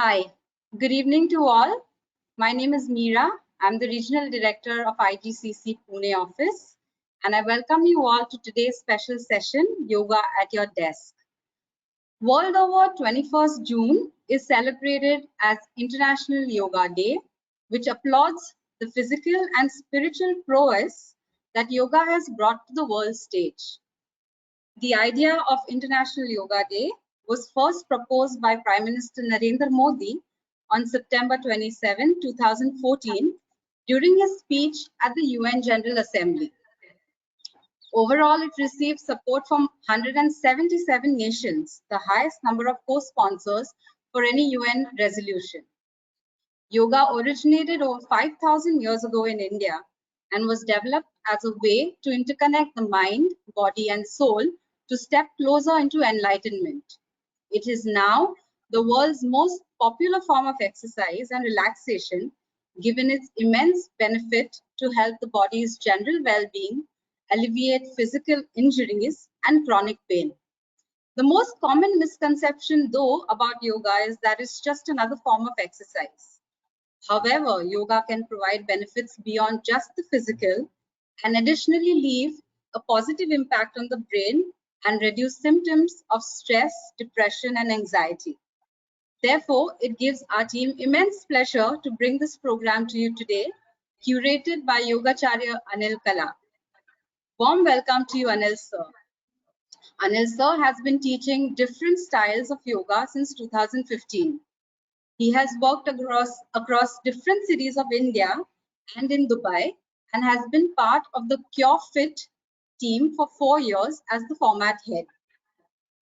Hi, good evening to all. My name is Meera. I'm the Regional Director of IGCC Pune office, and I welcome you all to today's special session, Yoga at Your Desk. World over 21st June is celebrated as International Yoga Day, which applauds the physical and spiritual prowess that yoga has brought to the world stage. The idea of International Yoga Day was first proposed by Prime Minister Narendra Modi on September 27, 2014, during his speech at the UN General Assembly. Overall, it received support from 177 nations, the highest number of co-sponsors for any UN resolution. Yoga originated over 5,000 years ago in India and was developed as a way to interconnect the mind, body, and soul to step closer into enlightenment. It is now the world's most popular form of exercise and relaxation, given its immense benefit to help the body's general well-being, alleviate physical injuries, and chronic pain. The most common misconception, though, about yoga is that it's just another form of exercise. However, yoga can provide benefits beyond just the physical and additionally leave a positive impact on the brain and reduce symptoms of stress, depression, and anxiety. Therefore, it gives our team immense pleasure to bring this program to you today, curated by Yogacharya Anil Kala. Warm welcome to you, Anil sir. Anil sir has been teaching different styles of yoga since 2015. He has worked across different cities of India and in Dubai and has been part of the Cure Fit team for 4 years as the format head.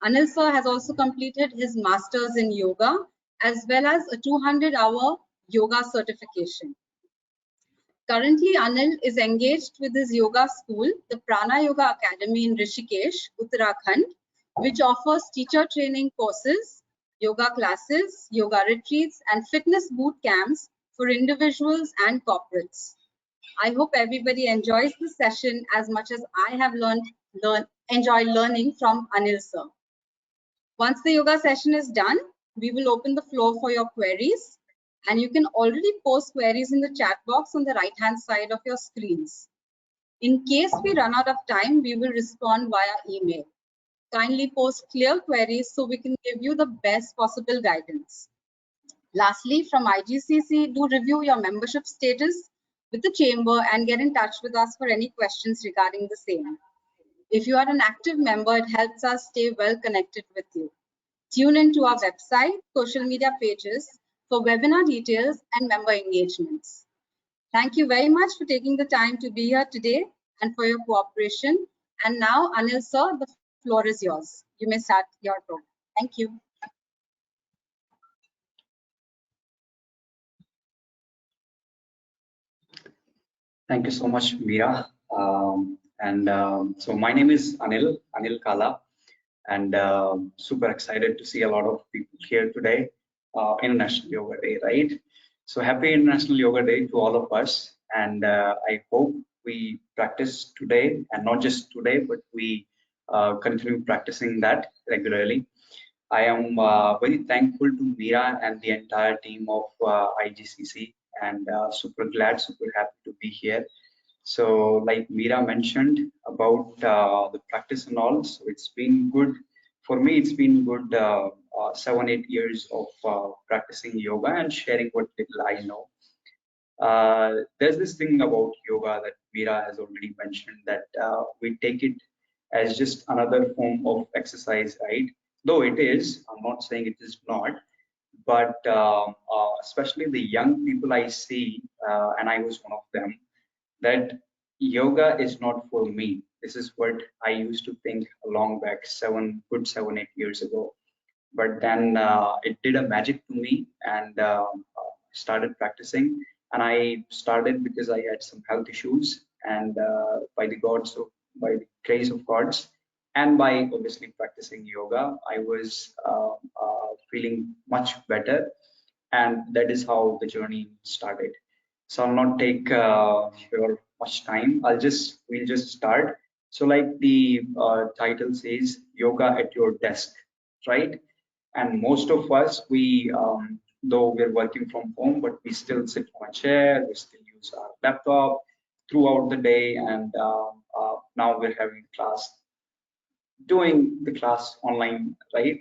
Anil sir has also completed his master's in yoga as well as a 200-hour yoga certification. Currently, Anil is engaged with his yoga school, the Prana Yoga Academy in Rishikesh, Uttarakhand, which offers teacher training courses, yoga classes, yoga retreats, and fitness boot camps for individuals and corporates. I hope everybody enjoys this session as much as I have enjoyed learning from Anil sir. Once the yoga session is done, we will open the floor for your queries, and you can already post queries in the chat box on the right-hand side of your screens. In case we run out of time, we will respond via email. Kindly post clear queries so we can give you the best possible guidance. Lastly, from IGCC, do review your membership status with the chamber and get in touch with us for any questions regarding the same. If you are an active member, it helps us stay well connected with you. Tune into our website, social media pages for webinar details and member engagements. Thank you very much for taking the time to be here today and for your cooperation. And now, Anil sir, the floor is yours. You may start your program. Thank you. Thank you so much, Meera. So my name is Anil Kala, and super excited to see a lot of people here today. International Yoga Day, right? So happy International Yoga Day to all of us, and I hope we practice today, and not just today, but we continue practicing that regularly. I am very thankful to Meera and the entire team of IGCC, and super glad, super happy to be here. So like Meera mentioned about the practice and all, so it's been good. For me, it's been good 7-8 years of practicing yoga and sharing what little I know. There's this thing about yoga that Meera has already mentioned, that we take it as just another form of exercise, right? Though it is, I'm not saying it is not, but especially the young people I see, and I was one of them, that yoga is not for me. This is what I used to think a long back, 7-8 years ago. But then it did a magic to me, and started practicing. And I started because I had some health issues, and by the grace of gods, and by obviously practicing yoga, I was feeling much better, and that is how the journey started. So I'll not take your much time. We'll just start. So like the title says, yoga at your desk, right? And most of us, we though we're working from home, but we still sit on a chair, we still use our laptop throughout the day, and now we're having class, doing the class online, right?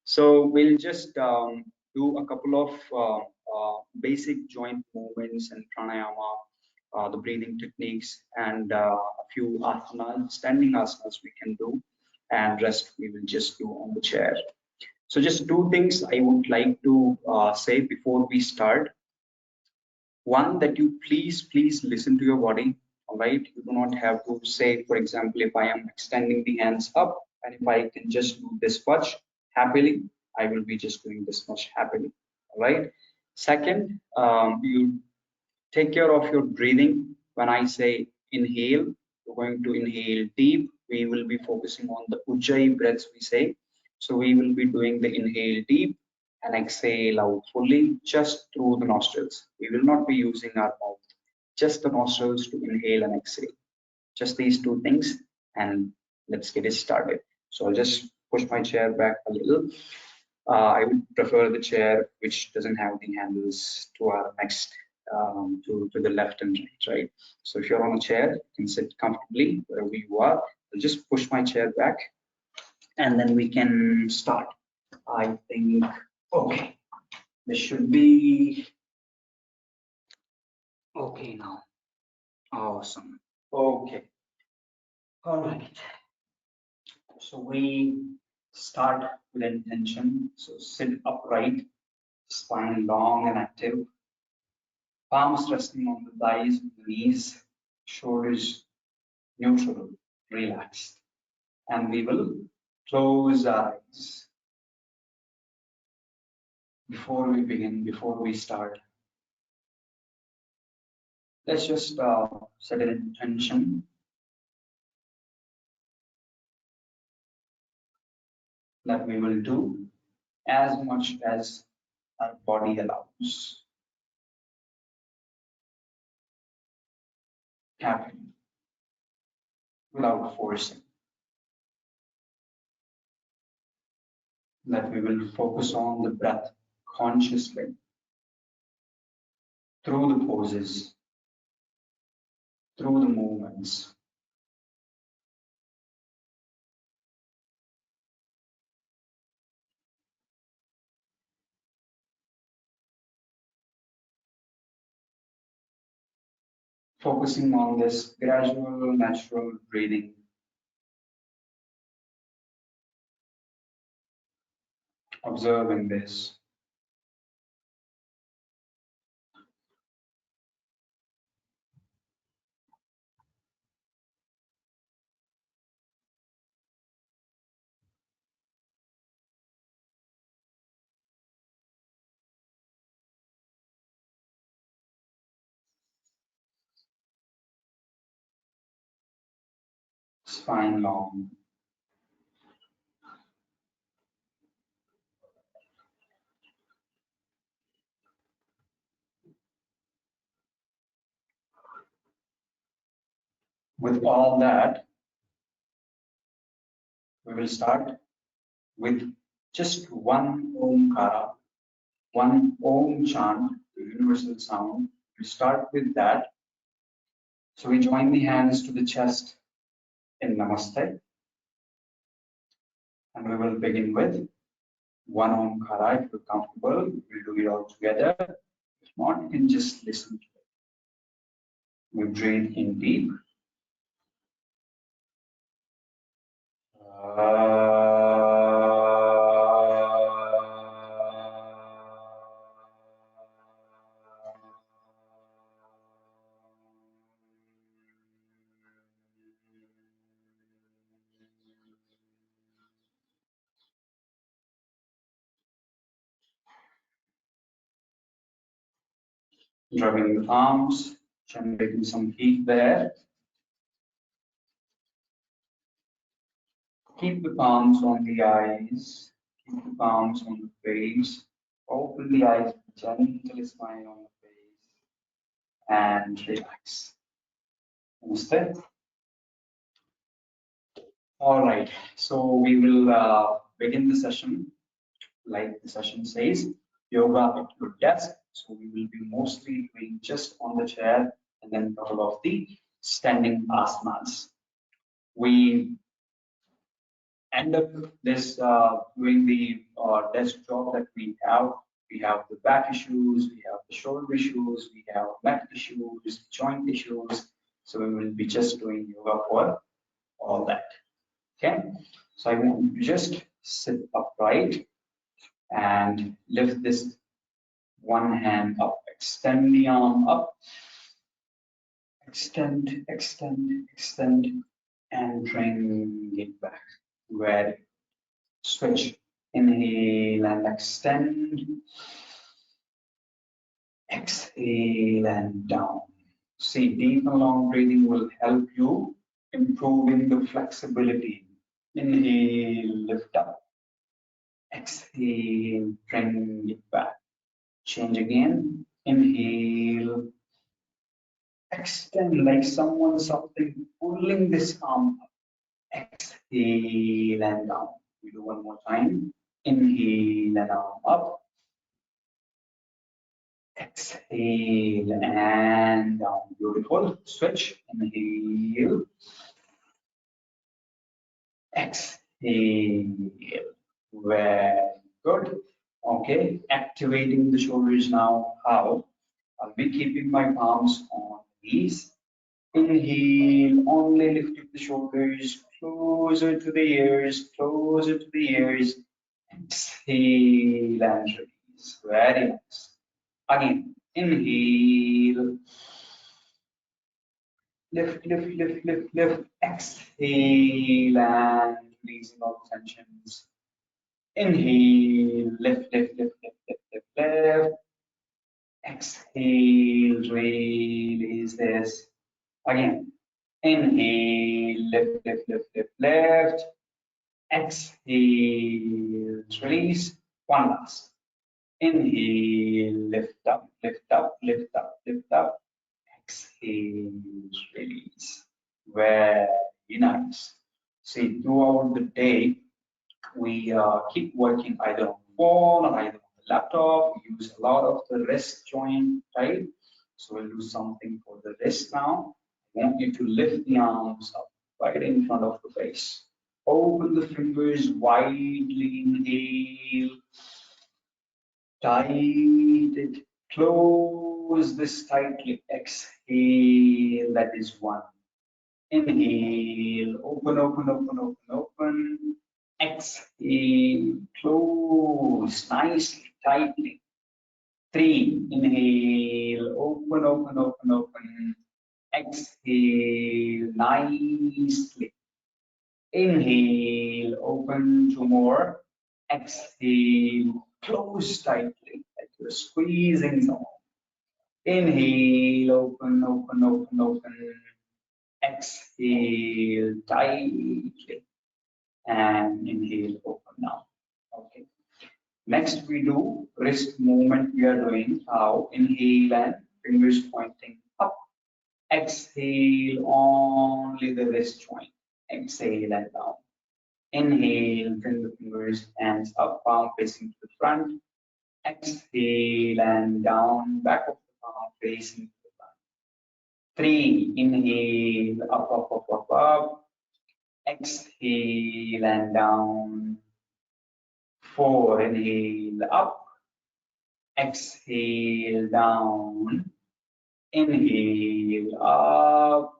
So we'll just do a couple of basic joint movements and pranayama, the breathing techniques, and a few asanas, standing asanas we can do, and rest we will just do on the chair. So just two things I would like to say before we start. One, that you please listen to your body. All right, you do not have to say, for example, if I am extending the hands up and if I can just do this much happily, I will be just doing this much happily. All right. Second, you take care of your breathing. When I say inhale, you're going to inhale deep. We will be focusing on the ujjayi breaths, we say. So we will be doing the inhale deep and exhale out fully just through the nostrils. We will not be using our mouth, just the nostrils to inhale and exhale. Just these two things, and let's get it started. So I'll just push my chair back a little. I would prefer the chair which doesn't have the handles to our next, to the left and right. So if you're on a chair, you can sit comfortably wherever you are. I'll just push my chair back and then we can start. I think, okay, this should be okay now. Awesome. Okay. All right. So we start with intention. So sit upright, spine long and active, palms resting on the thighs, the knees, shoulders neutral, relaxed. And we will close our eyes. Before we begin, before we start, let's just set an intention that we will do as much as our body allows. Happy, without forcing. That we will focus on the breath consciously through the poses, through the movements. Focusing on this gradual, natural breathing. Observing this. Spine long. With all that, we will start with just one Omkara, one Om chant, the universal sound. We start with that. So we join the hands to the chest in Namaste. And we will begin with one Omkara. If you're comfortable, we'll do it all together. If not, you can just listen to it. We breathe in deep. Rubbing the palms, generating some heat there. Keep the palms on the eyes, keep the palms on the face. Open the eyes, gently smile on the face, and relax. Namaste. All right, so we will begin the session like the session says. yoga at your desk. So we will be mostly doing just on the chair and then a couple of the standing asanas. We end up this doing the desk job that we have. We have the back issues, we have the shoulder issues, we have neck issues, joint issues. So we will be just doing yoga for all that. Okay. So I want you to just sit upright and lift this one hand up. Extend the arm up. Extend, extend, extend, and bring it back. Ready. Switch. Inhale and extend. Exhale and down. See, deep and long breathing will help you improving the flexibility. Inhale, lift up. Exhale, bring it back. Change again. Inhale. Extend like something pulling this arm up. Exhale and down. We do one more time. Inhale and arm up. Exhale and down. Beautiful. Switch. Inhale. Exhale. Very good. Okay. Activating the shoulders now. How? I'll be keeping my palms on knees. Inhale, only lifting the shoulders closer to the ears, closer to the ears. Exhale and release. Very nice. Again, inhale. Lift, lift, lift, lift, lift. Exhale and releasing all tensions. Inhale, lift, lift, lift, lift, lift, lift, lift. Exhale, release this. Again, inhale, lift, lift, lift, lift, lift. Exhale, release. One last. Inhale, lift up, lift up, lift up, lift up. Exhale, release. Very nice. See, throughout the day, we keep working either on the phone or either on the laptop. We use a lot of the wrist joint, right? So we'll do something for the wrist now. I want you to lift the arms up right in front of the face. Open the fingers widely. Inhale. Tight it. Close this tightly. Exhale. That is one. Inhale. Open, open, open, open, open. Exhale. Close nicely, tightly. 3. Inhale. Open, open, open, open. Exhale nicely. Inhale, open 2 more. Exhale, close tightly, like you're squeezing someone. Inhale, open, open, open, open. Exhale tightly. And inhale, open now. Okay. Next, we do wrist movement. We are doing how? Inhale and fingers pointing up. Exhale, only the wrist joint. Exhale and down. Inhale, bring the fingers, hands up, palm facing to the front. Exhale and down, back of the palm facing to the front. 3. Inhale, up, up, up, up, up. Exhale and down. 4. Inhale, up. Exhale, down. Inhale, up.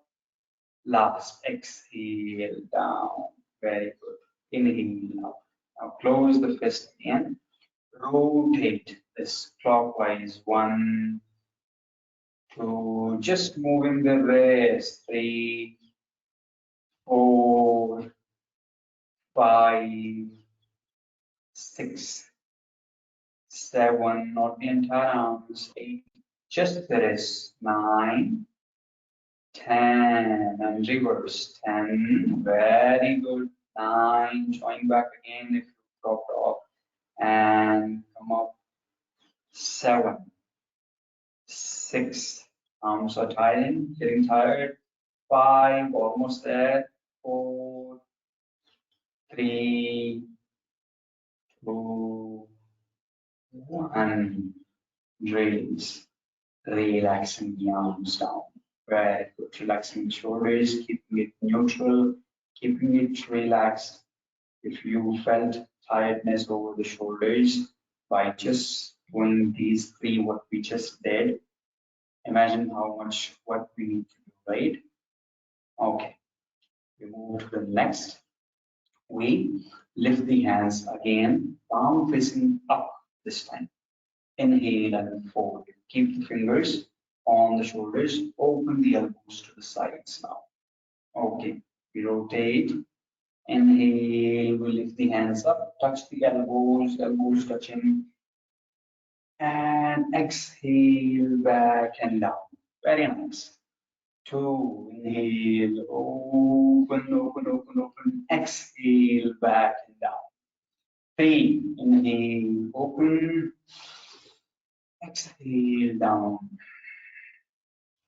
Last, exhale, down. Very good. Inhale up. Now close the fist again. Rotate this clockwise. 1, 2. Just moving the wrist. 3, 4, 5, 6, 7. Not the entire arms. 8. Just the wrist. 9, 10. And reverse. 10. Very good. 9. Join back again if you dropped off. And come up. 7, 6. Arms are tired, getting tired. 5, almost there. 4, 3, 2, One, release, relaxing the arms down. Very good, relaxing the shoulders, keeping it neutral, keeping it relaxed. If you felt tiredness over the shoulders by just doing these three, what we just did, imagine how much what we need to do, right? Okay, we move to the next. We lift the hands again, palm facing up this time. Inhale and fold. Keep the fingers on the shoulders. Open the elbows to the sides now. Okay, we rotate. Inhale, we lift the hands up, touch the elbows, elbows touching. And exhale, back and down. Very nice. Two, inhale, open, open, open, open. Exhale, back and down. Three, inhale, open. Exhale, down.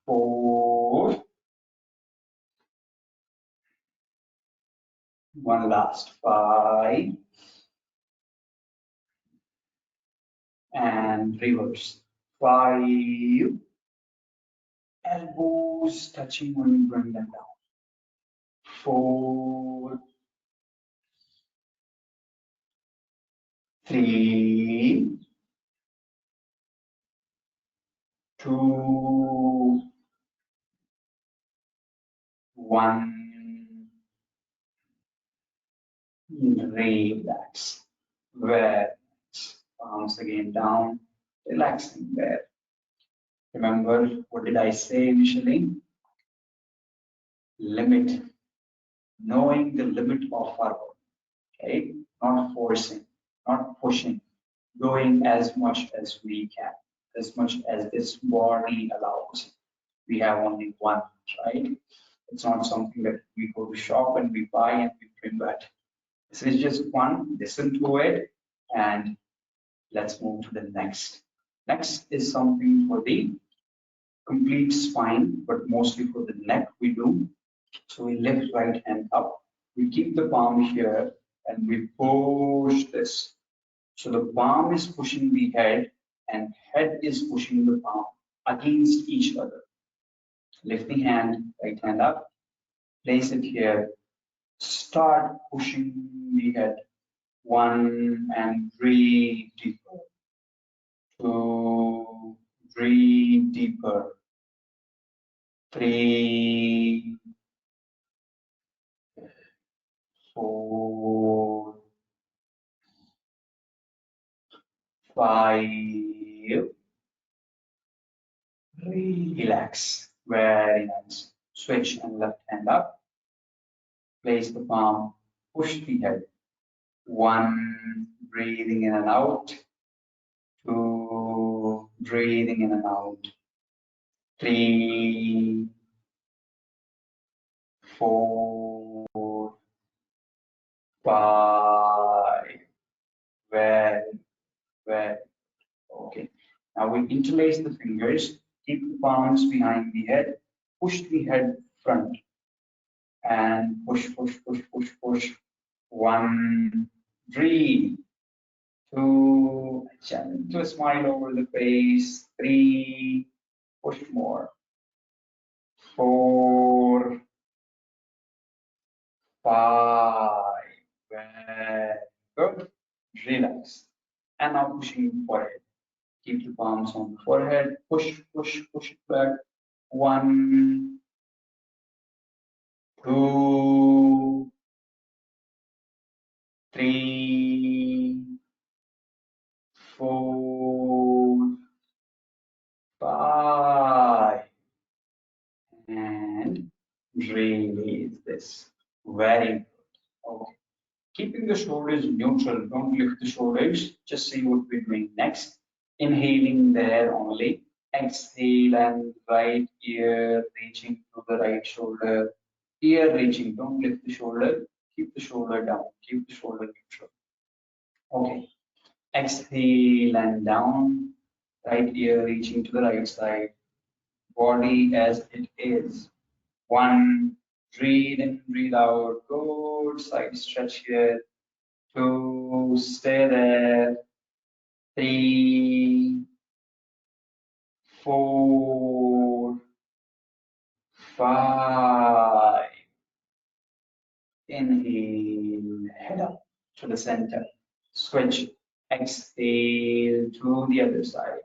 Four. One last. Five. And reverse. Five. Elbows touching when you bring them down. Four. Three. Two. One. Relax. Very nice. Palms again down. Relaxing there. Remember, what did I say initially? Limit. Knowing the limit of our body. Okay? Not forcing, not pushing. Doing as much as we can, as much as this body allows. We have only one, right? It's not something that we go to shop and we buy and we bring back. This is just one. Listen to it and let's move to the next. Next is something for the complete spine, but mostly for the neck we do. So we lift right hand up. We keep the palm here and we push this. So the palm is pushing the head and head is pushing the palm against each other. Lift the hand, right hand up, place it here. Start pushing the head. One and breathe deeper. Two, breathe deeper. Three, four, five. Relax. Very nice. Switch and left hand up. Place the palm. Push the head. One, breathing in and out. Two, breathing in and out. Three, four, five. Very, very. Okay. Now we interlace the fingers. Keep the palms behind the head. Push the head front. And push, push, push, push, push. One, breathe. Two, gentle smile over the face. Three, push more. Four, five. Very good. Relax. And now pushing the forehead. Keep the palms on the forehead. Push, push, push it back. One, two, three, four, five. And release this. Very good. Okay. Keeping the shoulders neutral, don't lift the shoulders. Just see what we're doing next. Inhaling there only. Exhale and right ear reaching to the right shoulder. Ear reaching, don't lift the shoulder. Keep the shoulder down. Keep the shoulder neutral. Okay. Exhale and down. Right ear reaching to the right side. Body as it is. One, breathe in, breathe out. Good side stretch here. Two, stay there. 3, 4, 5. Inhale, head up to the center. Switch. Exhale to the other side.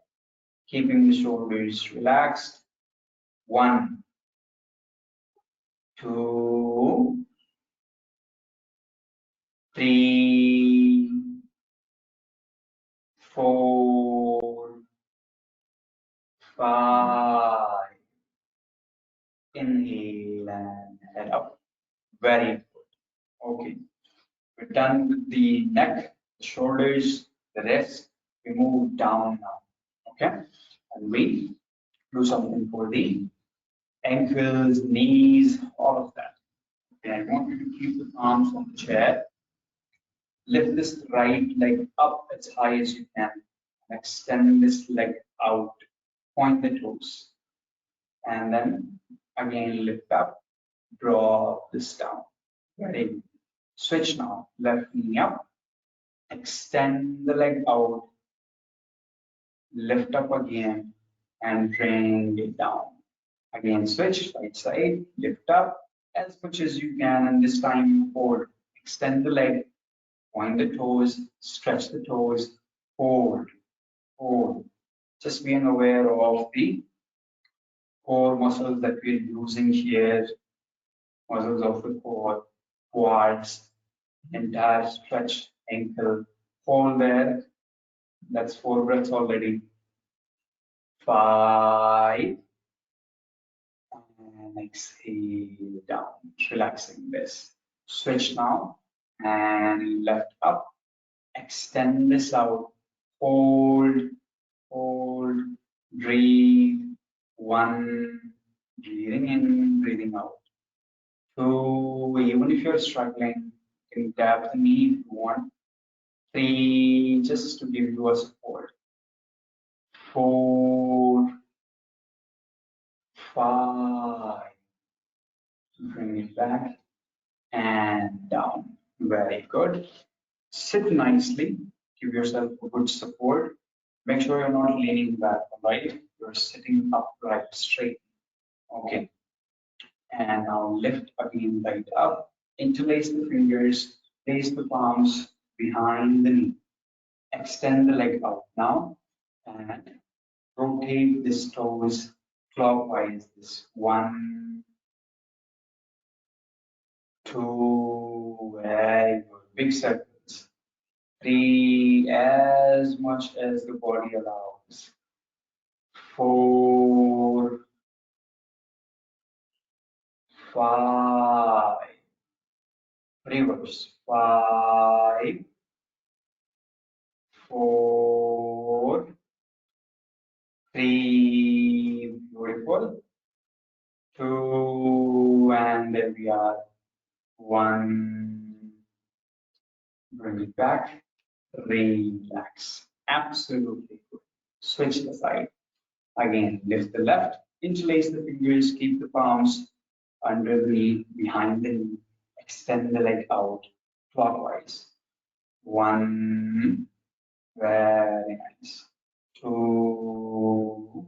Keeping the shoulders relaxed. 1, 2, 3, 4, 5. Inhale and head up. Very good. Okay. We're done with the neck, the shoulders, the wrist. We move down now. Okay. And we do something for the ankles, knees, all of that. Okay. I want you to keep the palms on the chair. Lift this right leg up as high as you can. Extend this leg out. Point the toes. And then again lift up. Draw this down. Ready? Switch now. Left knee up. Extend the leg out. Lift up again and bring it down. Again, switch right side. Lift up as much as you can, and this time hold. Extend the leg. Point the toes. Stretch the toes. Hold. Hold. Just being aware of the core muscles that we're using here. Muscles of the core, quads, entire stretch, ankle, hold there. That's 4 breaths already. 5. And exhale down, relaxing this. Switch now and left up. Extend this out. Hold, hold, breathe. 1, breathing in, breathing out. 2, even if you're struggling, you can tap the knee if you want. 3, just to give you a support. 4, 5, bring it back and down. Very good. Sit nicely. Give yourself a good support. Make sure you're not leaning back, right? You're sitting upright, straight. Okay. And now lift again, right up. Interlace the fingers. Place the palms behind the knee. Extend the leg out now and rotate this toes clockwise. This 1, 2, very good. Big circles. 3, as much as the body allows. 4, 5. Reverse. 5, 4, 3. Beautiful. 2, and there we are. 1. Bring it back. Relax. Absolutely good. Switch the side. Again, lift the left. Interlace the fingers. Keep the palms under the knee, behind the knee. Extend the leg out clockwise. 1. Very nice. 2,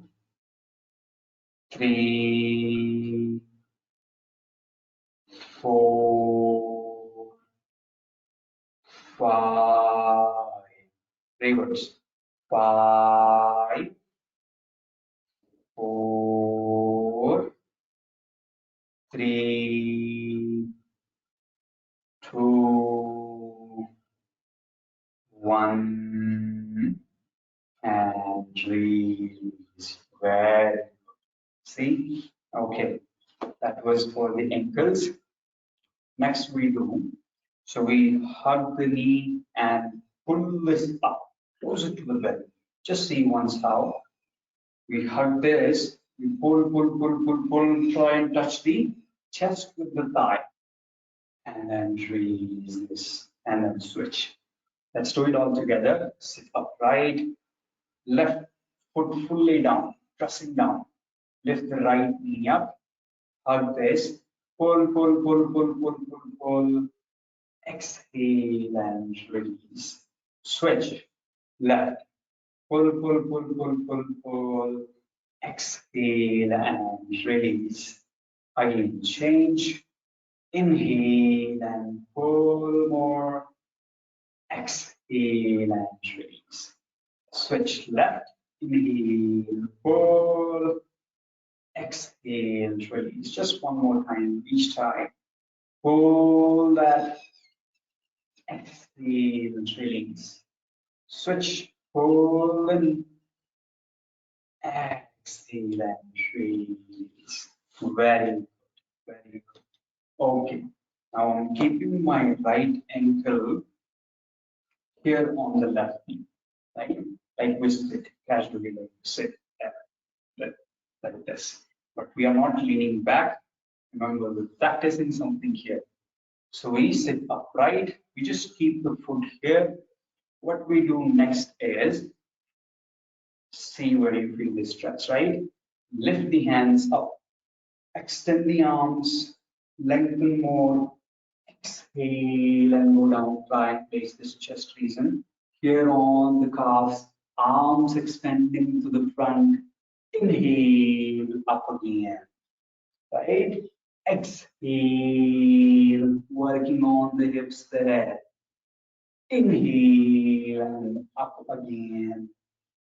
3, 4, 5. Reverse. 5, 4, 3, 2, 1, and release. Very good. See? Okay. That was for the ankles. Next we do. So we hug the knee and pull this up, closer to the belly. Just see once how. We hug this, we pull, pull, pull, pull, pull, try and touch the chest with the thigh. And then release this, and then switch. Let's do it all together. Sit upright, left foot fully down, pressing down. Lift the right knee up, hug this, pull, pull, pull, pull, pull, pull, pull. Exhale and release. Switch, left, Pull, pull, pull, pull, pull, pull. Exhale and release. Again, change. Inhale and pull more. Exhale and release. Switch left. Inhale, pull. Exhale, release. Just one more time each time. Pull that. Exhale, release. Switch. Pull and exhale and release. Very good. Very good. Okay. Now I'm keeping my right ankle here on the left knee, like we sit casually, like sit like, like this. But we are not leaning back. Remember, we're practicing something here. So we sit upright. We just keep the foot here. What we do next is see where you feel the stretch, right? Lift the hands up, extend the arms, lengthen more. Exhale and go down. Try and place this chest region here on the calves, arms extending to the front. Inhale, up again. Right? Exhale, working on the hips there. Inhale and up again.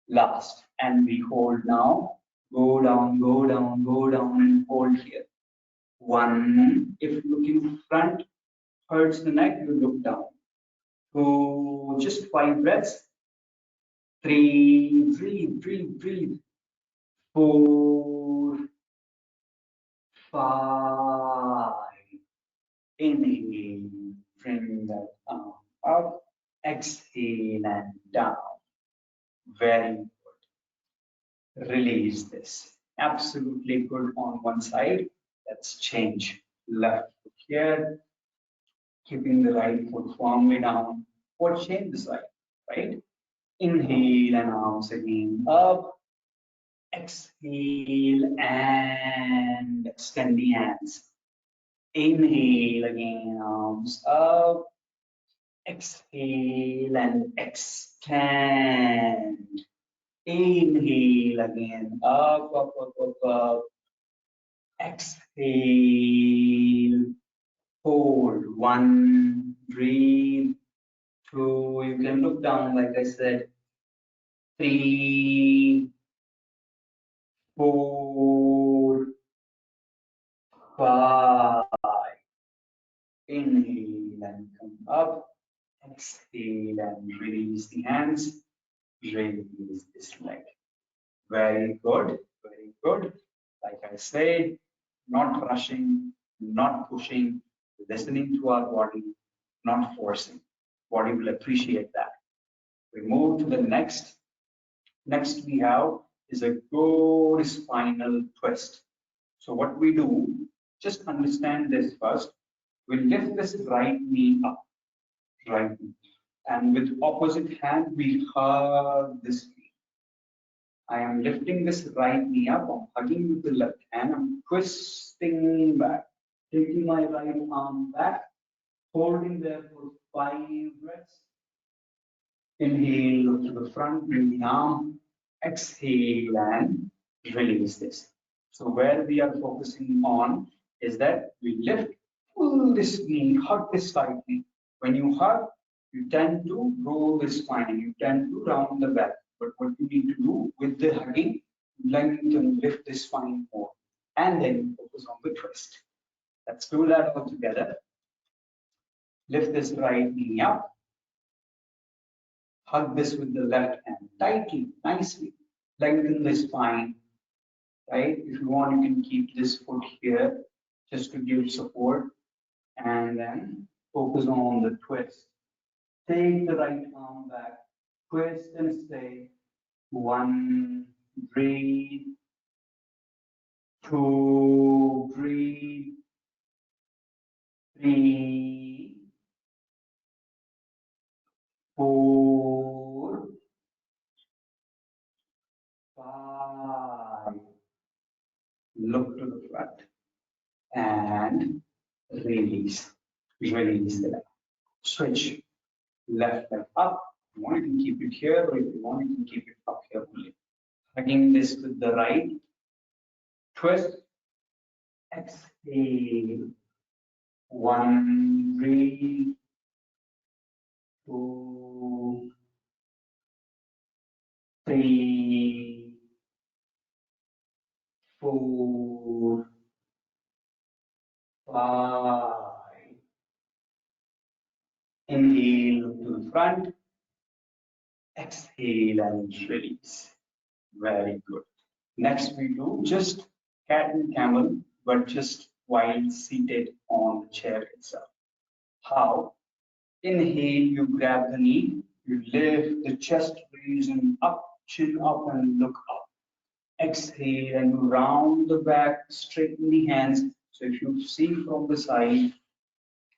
Last. And we hold now. Go down, go down, go down, and hold here. One. If looking front, hurts the neck, you look down. So just 5 breaths. 3, breathe, breathe, breathe. 4, 5. Inhale, bring that arm up. Exhale and down. Very good. Release this. Absolutely good on one side. Let's change. Left foot here. Keeping the right foot firmly down, or change the side, right? Inhale and arms again up. Exhale and extend the hands. Inhale again, arms up. Exhale and extend. Inhale again, up, up, up, up, up. Exhale. Hold. 1, breathe. 2, you can look down, like I said. 3, 4, 5. Inhale and come up. Exhale and release the hands. Release this leg. Very good. Very good. Like I said, not rushing, not pushing, listening to our body, not forcing. Body will appreciate that. We move to the next. Next we have is a good spinal twist. So what we do, just understand this first. We lift this right knee up, right knee. And with opposite hand, we hug this knee. I am lifting this right knee up, I'm hugging with the left hand, I'm twisting back, taking my right arm back, holding there for 5 breaths. Inhale, look to the front, bring the arm, exhale and release this. So where we are focusing on is that we lift, pull this knee, hug this side knee. When you hug, you tend to roll the spine, you tend to round the back. But what you need to do with the hugging, lengthen, lift the spine more, and then focus on the twist. Let's do that all together. Lift this right knee up. Hug this with the left hand tightly, nicely. Lengthen the spine, right? If you want, you can keep this foot here just to give support. And then focus on the twist. Take the right arm back, twist and stay. 1, breathe. 2, breathe. 3, 4, 5. Look to the front and release. Release the leg. Switch. Left leg up, you want, you can keep it here, or if you want, you can keep it up here only. Hugging this with the right. Twist. Exhale. 1, breathe. 2, 3, 4, 5. Inhale to the front. Exhale and release. Very good. Next, we do just cat and camel, but just while seated on the chair itself. How? Inhale, you grab the knee, you lift the chest, raising up, chin up, and look up. Exhale, and you round the back, straighten the hands. So if you see from the side,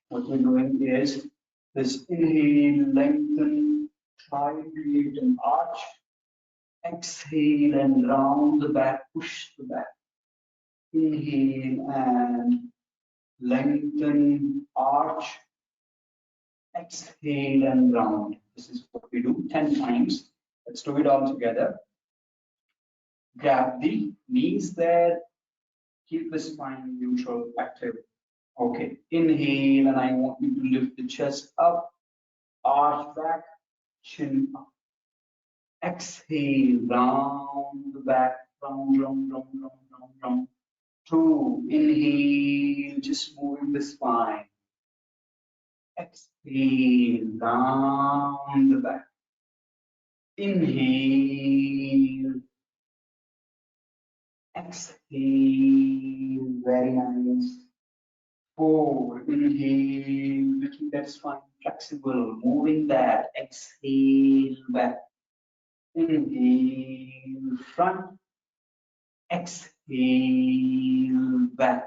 what we're doing is this inhale, lengthen, try to create an arch. Exhale and round the back, push the back. Inhale and lengthen, arch. Exhale and round. This is what we do 10 times. Let's do it all together. Grab the knees there. Keep the spine neutral, active. Okay, inhale, and I want you to lift the chest up, arch back, chin up. Exhale, round the back, round, round, round, round, round, round. 2, inhale, just moving the spine. Exhale, down the back. Inhale, exhale, very nice. 4, inhale, making that spine flexible, moving that. Exhale, back. Inhale, front. Exhale, back.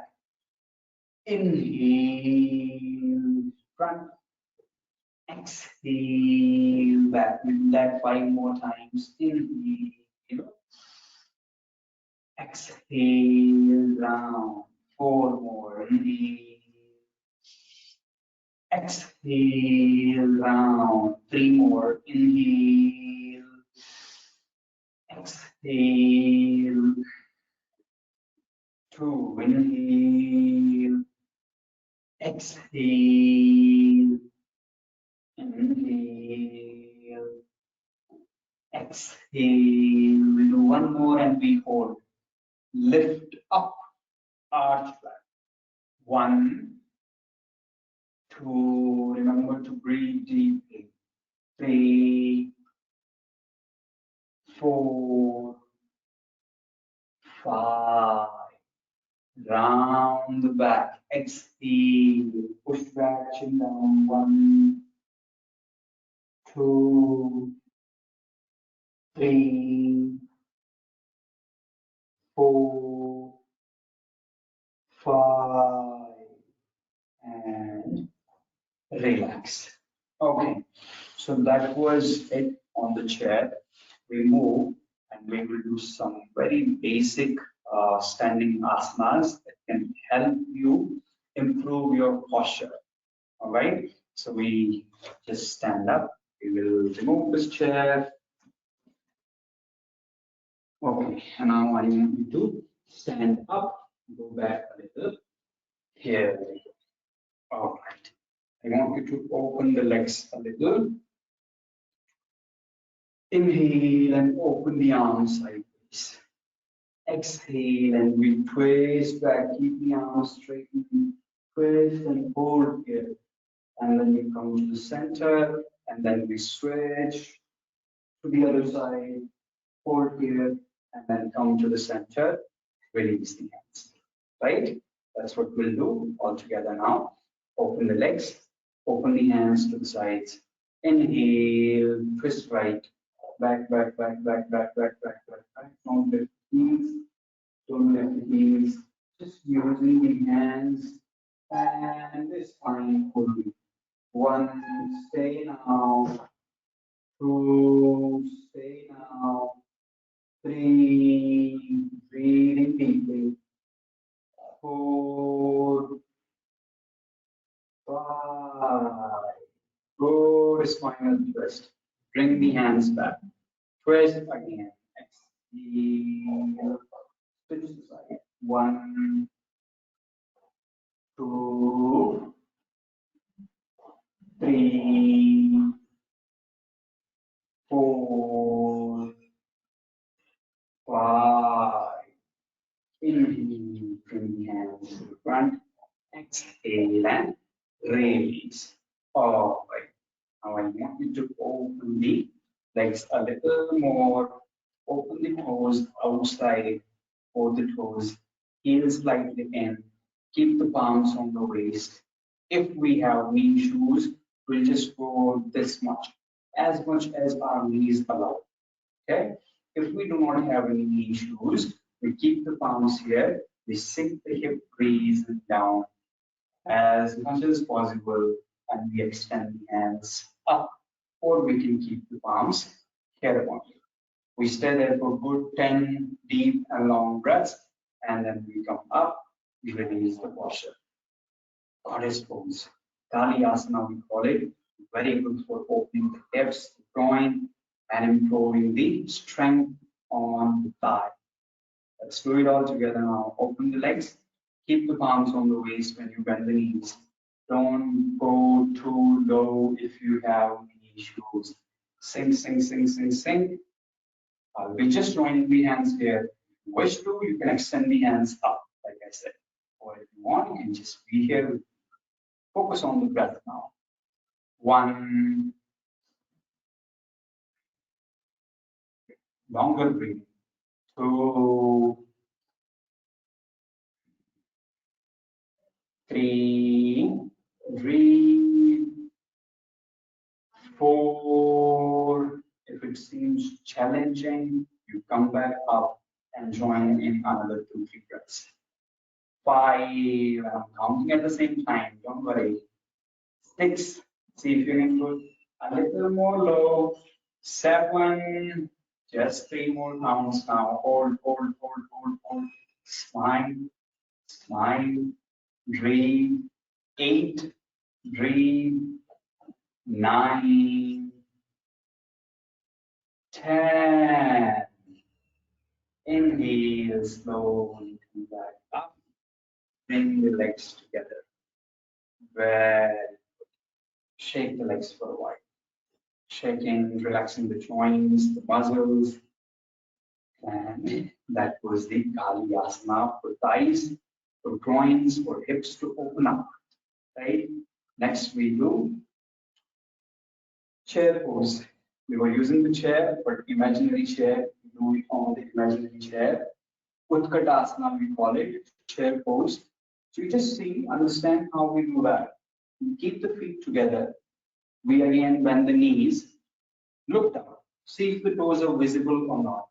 Inhale, front. Exhale, back. We do that 5 more times. Inhale. Exhale, down. 4 more. Inhale. Exhale, down. 3 more. Inhale. Exhale. 2. Inhale. Exhale. Inhale. Exhale. We do 1 more and we hold. Lift up, arch back. 1, 2. Remember to breathe deeply. 3, 4, 5. Round the back. Exhale. Push back, chin down. 1, 2, 3, 4, 5, and relax. Okay, so that was it on the chair. We move and we will do some very basic standing asanas that can help you improve your posture. All right, so we just stand up. We will remove this chair. Okay, and now I want you to stand up, go back a little. Here we go. All right. I want you to open the legs a little. Inhale and open the arms sideways. Exhale and we twist back. Keep the arms straight. Twist and hold here. And then we come to the center. And then we switch to the other side. Hold here. And then come to the center. Release the hands. Right? That's what we'll do all together now. Open the legs. Open the hands to the sides. Inhale, twist right, back, back, back, back, back, back, back, back, back. Don't lift the heels, don't lift the heels. Just using the hands and the spine fully. 1, stay now. 2, stay now. 3, breathing deeply. 4, 5. Good spinal twist. Bring the hands back. Twist again. Exhale. Switch to side. 1, 2, 3, 4, 5. Inhale, bring the hands to the front. Exhale and release. All right. Now I want you to open the legs a little more. Open the toes outside or the toes. Heels slightly in. Keep the palms on the waist. If we have knee shoes, we'll just go this much as our knees allow. Okay? If we do not have any knee shoes, we keep the palms here. We sink the hip crease down as much as possible, and we extend the hands up, or we can keep the palms here only. We stay there for good 10 deep and long breaths, and then we come up, we release the posture. Goddess pose. Kali Asana, we call it. Very good for opening the hips, the groin, and improving the strength on the thigh. Let's do it all together now. Open the legs. Keep the palms on the waist when you bend the knees. Don't go too low if you have knee shoes. Sing, sing, sing, sing, sing. I'll be just joining the hands here. If you wish to, you can extend the hands up, like I said. Or if you want, you can just be here. Focus on the breath now. 1. Longer breathing. 2, 3, breathe. 4. If it seems challenging, you come back up and join in another 2, 3 breaths. 5. I'm counting at the same time. Don't worry. 6. See if you can put a little more low. 7. Just 3 more counts now. Hold, hold, hold, hold, hold. Smile, smile. Breathe. 8. Breathe. 9. 10. Inhale slowly come back up. Bring the legs together. Very good. Shake the legs for a while. Shaking, relaxing the joints, the muscles. And that was the Kali Asana for thighs, for groins, for hips to open up. Right? Next we do chair pose. We were using the chair, but imaginary chair, we do it on the imaginary chair. Utkatasana, we call it, chair pose. So you just see, understand how we do that. We keep the feet together. We again bend the knees. Look down. See if the toes are visible or not.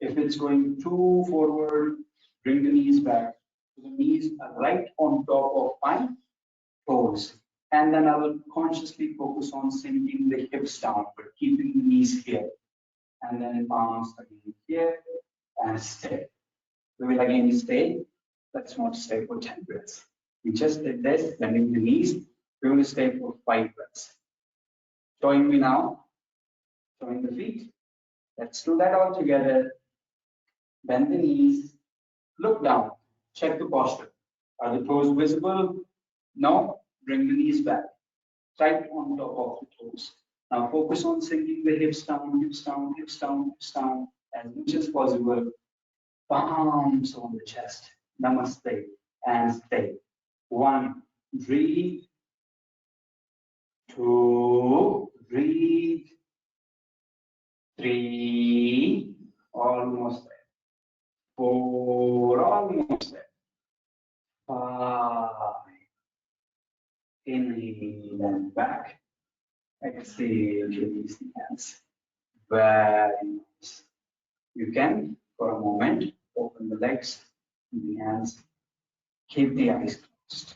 If it's going too forward, bring the knees back. The knees are right on top of my toes. And then I will consciously focus on sinking the hips down, but keeping the knees here. And then palms again here and stay. We will again stay. Let's not stay for 10 breaths. We just did this, bending the knees. We will stay for 5 breaths. Join me now. Join the feet. Let's do that all together. Bend the knees. Look down. Check the posture. Are the toes visible? No. Bring the knees back. Right on top of the toes. Now focus on sinking the hips down, hips down, hips down, hips down as much as possible. Palms on the chest. Namaste. And stay. 1. Breathe. 2. Breathe. 3. Almost there. 4. Almost there. 5. Inhale and back. Exhale, release the hands. Very nice. You can, for a moment, open the legs and the hands. Keep the eyes closed.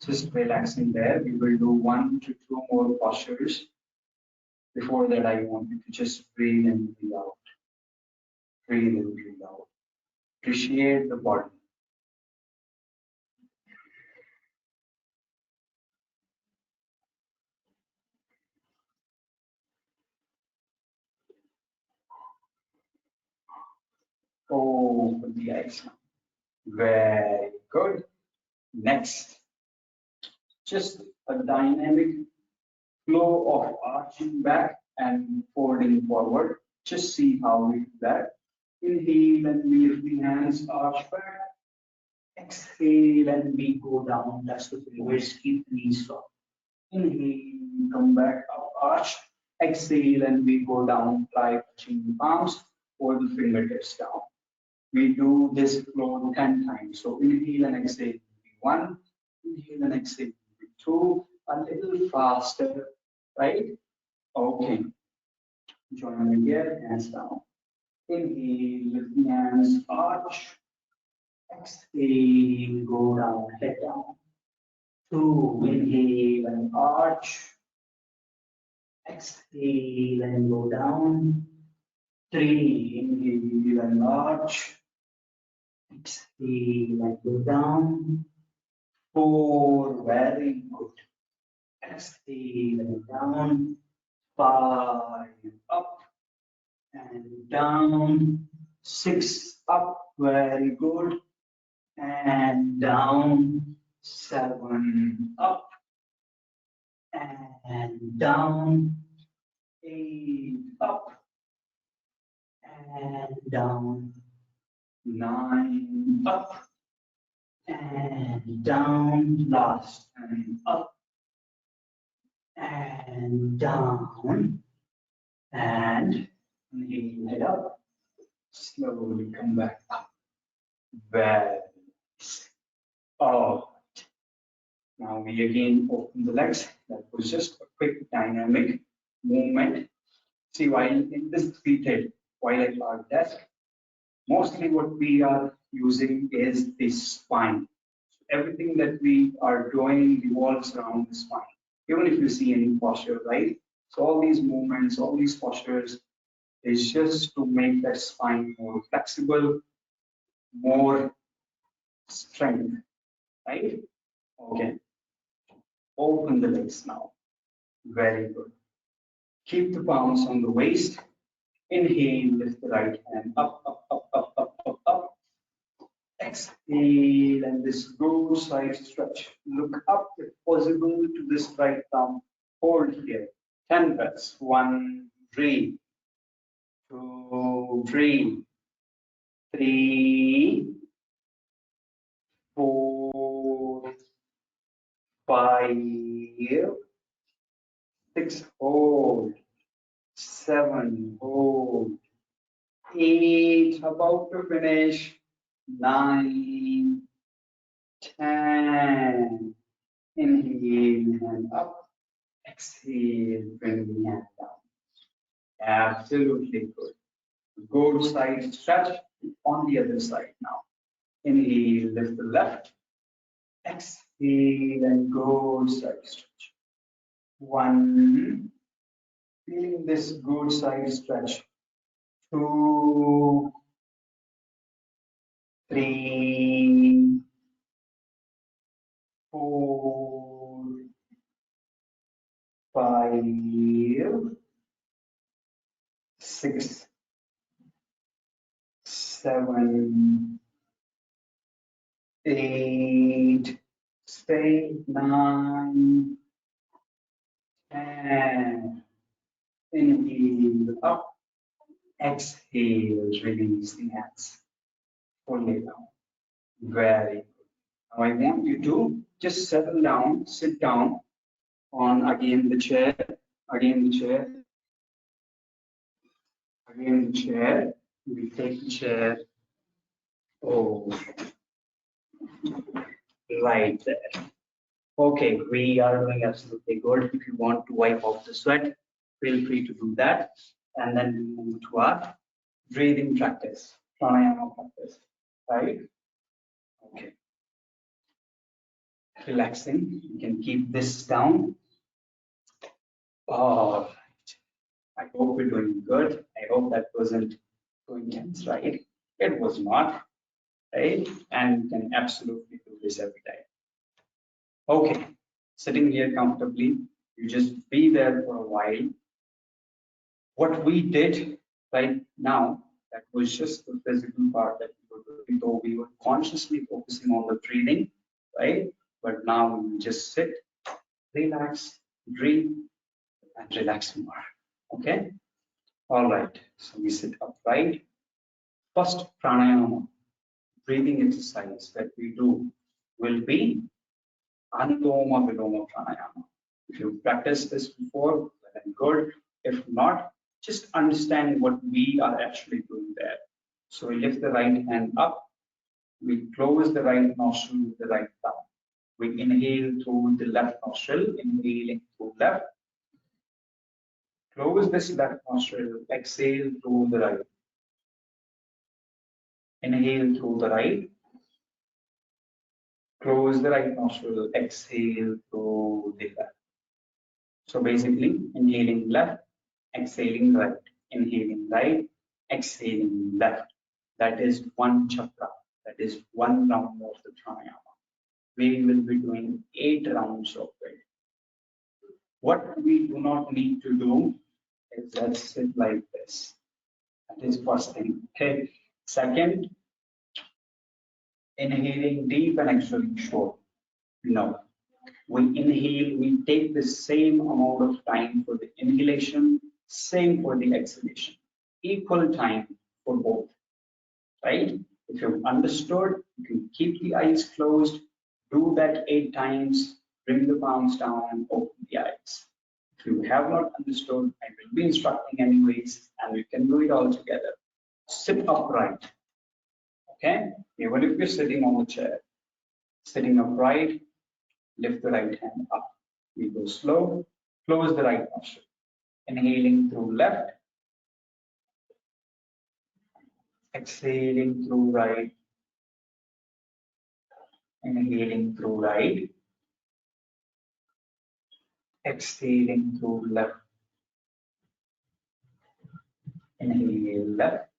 Just relaxing there. We will do 1 to 2 more postures. Before that, I want you to just breathe in, breathe out. Breathe in, breathe out. Appreciate the body. Open the eyes now. Very good. Next, just a dynamic flow of arching back and folding forward. Just see how we do that. Inhale and we lift the hands, arch back. Exhale and we go down. Touch the fingers, keep the knees soft. Inhale, come back up, arch. Exhale and we go down, try touching the palms or the fingertips down. We do this flow 10 times. So inhale and exhale will be 1. Inhale and exhale will be 2. A little faster, right? Okay. Join me here, hands down. Inhale, lift the hands, arch. Exhale, go down, head down. 2, inhale and arch. Exhale and go down. 3, inhale and arch. Exhale and go down. 4, very good. Exhale and down. 5, up and down. 6, up, very good. And down. 7, up and down. 8, up and down. 9, up and down. Last time, up and down. And inhale, head up. Slowly come back up. Very nice. Oh. Now we again open the legs. That was just a quick dynamic movement. See, while in this seated, while at our desk, mostly what we are using is the spine. Everything that we are doing revolves around the spine. Even if you see any posture, right? So all these movements, all these postures is just to make that spine more flexible, more strength, right? Okay. Open the legs now. Very good. Keep the palms on the waist. Inhale, lift the right hand up, up, up, up, up, up, up. Exhale, and this good side stretch. Look up if possible to this right thumb. Hold here. 10 breaths. 1, breathe. 2, breathe. 3, 4, 5, 6, hold. 7, hold. 8, about to finish. 9, 10. Inhale and up. Exhale, bring the hand down. Absolutely good. Good side stretch on the other side now. Inhale, lift the left. Exhale and good side stretch. 1. Feeling this good side stretch. 2, 3, 4, 5, 6, 7, 8, stay, 9, 10. Inhale up, exhale, release the hands. Fully down. Very good. Now I want you to just settle down, sit down on again the chair, again the chair, again the chair. We take the chair. Oh, right there. Okay, we are doing absolutely good. If you want to wipe off the sweat, feel free to do that. And then we move to our breathing practice, pranayama practice, right? Okay. Relaxing, you can keep this down. All right. I hope we're doing good. I hope that wasn't too intense, right? It was not, right? And you can absolutely do this every day. Okay, sitting here comfortably, you just be there for a while. What we did right now, That was just the physical part that we were doing, though we were consciously focusing on the breathing, right? But now we will just sit, relax, breathe, and relax more. Okay? All right. So we sit upright. First pranayama, breathing exercise that we do will be Anuloma Viloma Pranayama. If you practiced this before, then good. If not, just understand what we are actually doing there. So we lift the right hand up, we close the right nostril with the right thumb. We inhale through the left nostril, inhaling through left. Close this left nostril, exhale through the right. Inhale through the right. Close the right nostril, exhale through the left. So basically, inhaling left, exhaling right, inhaling right, exhaling left. That is one chakra. That is one round of the pranayama. We will be doing 8 rounds of it. What we do not need to do is just sit like this. That is first thing. Okay. Second, inhaling deep and exhaling short. No. We inhale, we take the same amount of time for the inhalation, same for the exhalation. Equal time for both. Right? If you've understood, you can keep the eyes closed, do that 8 times, bring the palms down and open the eyes. If you have not understood, I will be instructing anyways, and we can do it all together. Sit upright. Okay? Even if you're sitting on the chair, sitting upright, lift the right hand up. We go slow, close the right nostril. Inhaling through left, exhaling through right, inhaling through right, exhaling through left, inhale left,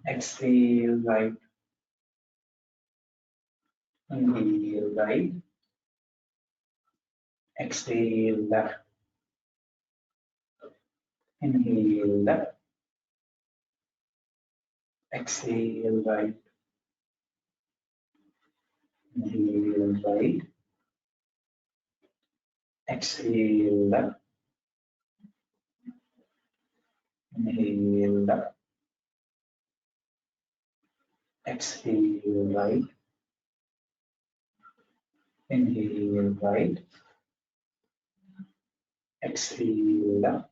exhale right, inhale right, exhale left, inhale left, exhale right, inhale right, exhale left, inhale left, exhale right, inhale right, exhale left,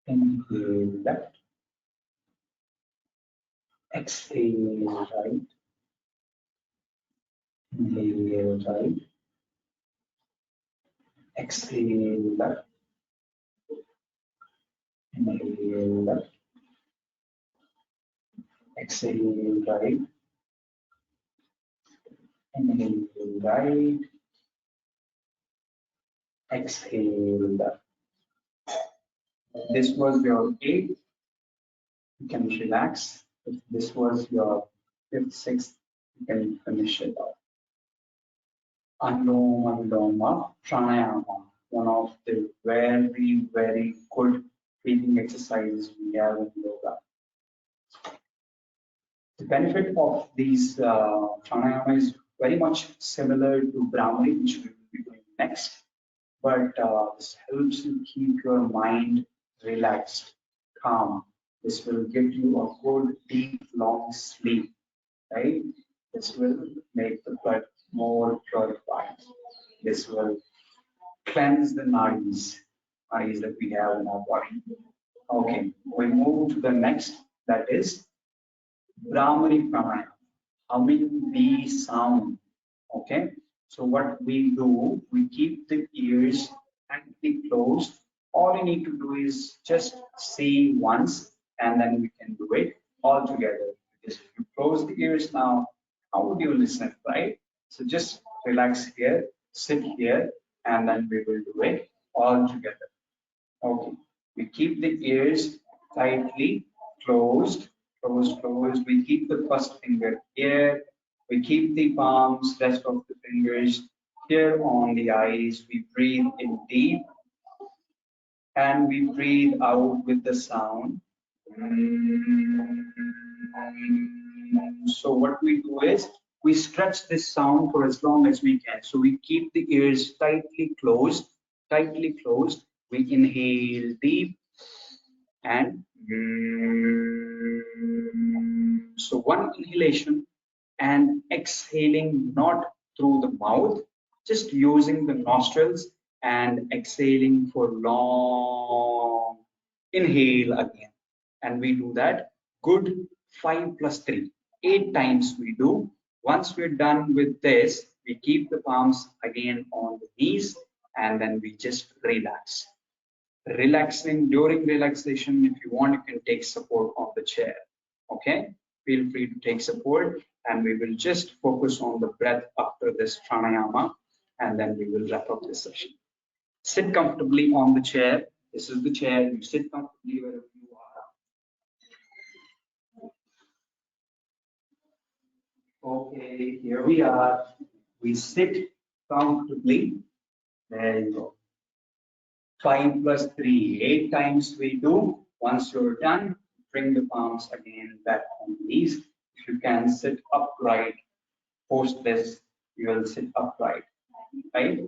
inhale left, exhale right, inhale right, exhale left, inhale left, exhale right, inhale right, exhale left. This was your 8th, you can relax. If this was your 5th, 6th, you can finish it off. Anuloma Viloma Pranayama, one of the very, very good breathing exercises we have in yoga. The benefit of these pranayama is very much similar to Brahmari, which we will be doing next, but this helps you keep your mind relaxed, calm. This will give you a good, deep, long sleep, right? This will make the blood more purified. This will cleanse the nadis that we have in our body. Okay, we move to the next, that is Brahmari Pranayama, humming the sound. Okay, so what we do, we keep the ears tightly closed. All you need to do is just see once, and then we can do it all together. Because if you close the ears now, how would you listen, right? So just relax here, sit here, and then we will do it all together. Okay, we keep the ears tightly closed, closed. We keep the first finger here. We keep the palms, rest of the fingers here on the eyes. We breathe in deep and we breathe out with the sound. So what we do is we stretch this sound for as long as we can. So we keep the ears tightly closed, tightly closed. We inhale deep and so one inhalation and exhaling not through the mouth, just using the nostrils and exhaling for long. Inhale again, and we do that good 5 plus 3, 8 times we do. Once we're done with this, we keep the palms again on the knees and then we just relax. Relaxing, during relaxation, if you want, you can take support on the chair. Okay, feel free to take support, and we will just focus on the breath after this pranayama, and then we will wrap up this session. Sit comfortably on the chair. This is the chair. You sit comfortably wherever you are. Okay, here we are. We sit comfortably. There you go. 5 plus 3, 8 times we do. Once you're done, bring the palms again back on the knees. If you can sit upright, post this, you will sit upright, right?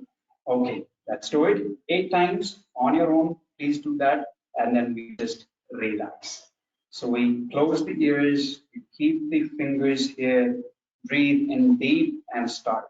Okay, let's do it. 8 times on your own. Please do that, and then we just relax. So we close the ears, we keep the fingers here, breathe in deep and start.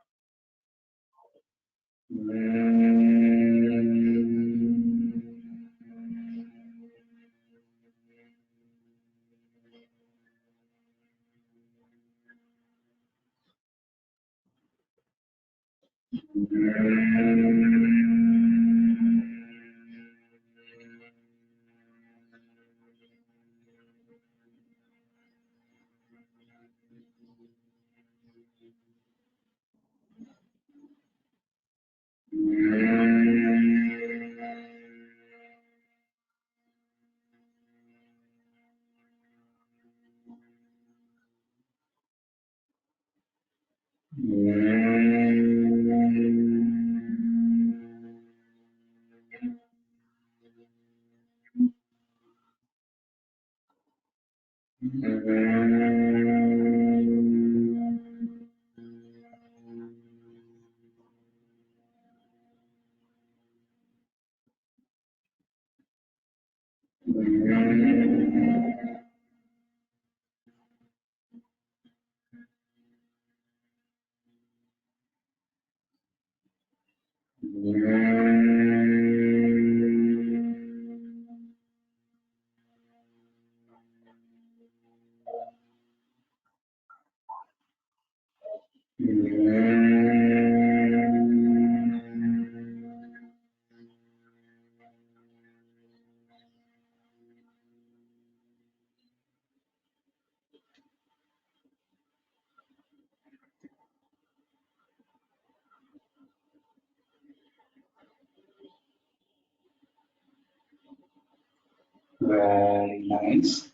Very nice.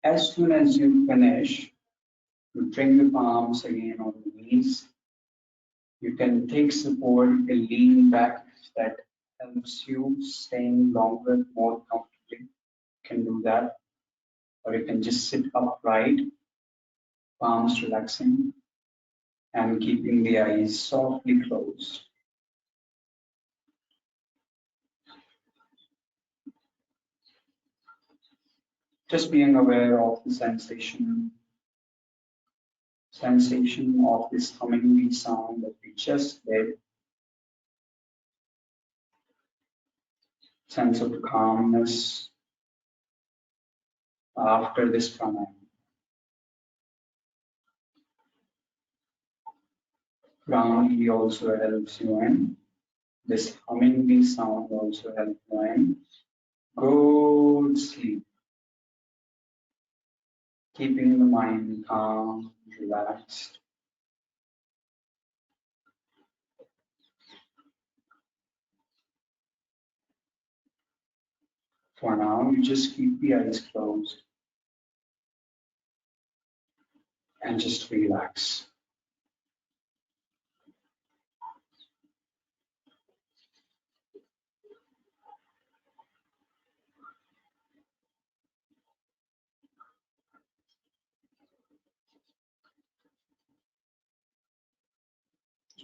As soon as you finish, you bring the palms again on the knees. You can take support, you can lean back if that helps you staying longer, more comfortably. You can do that. Or you can just sit upright, palms relaxing, and keeping the eyes softly closed. Just being aware of the sensation of this humming sound that we just did. Sense of calmness after this pranayama. Pranayama also helps you in. This humming sound also helps you in good sleep. Keeping the mind calm, relaxed. For now, you just keep the eyes closed and just relax.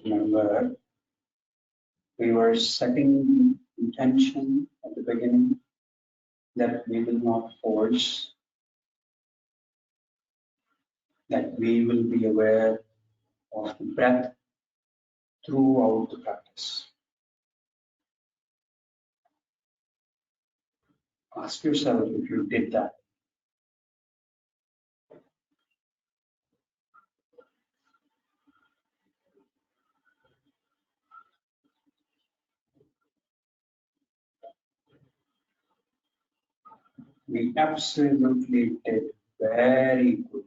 Remember, we were setting intention at the beginning that we will not force, that we will be aware of the breath throughout the practice. Ask yourself if you did that. We absolutely did very good.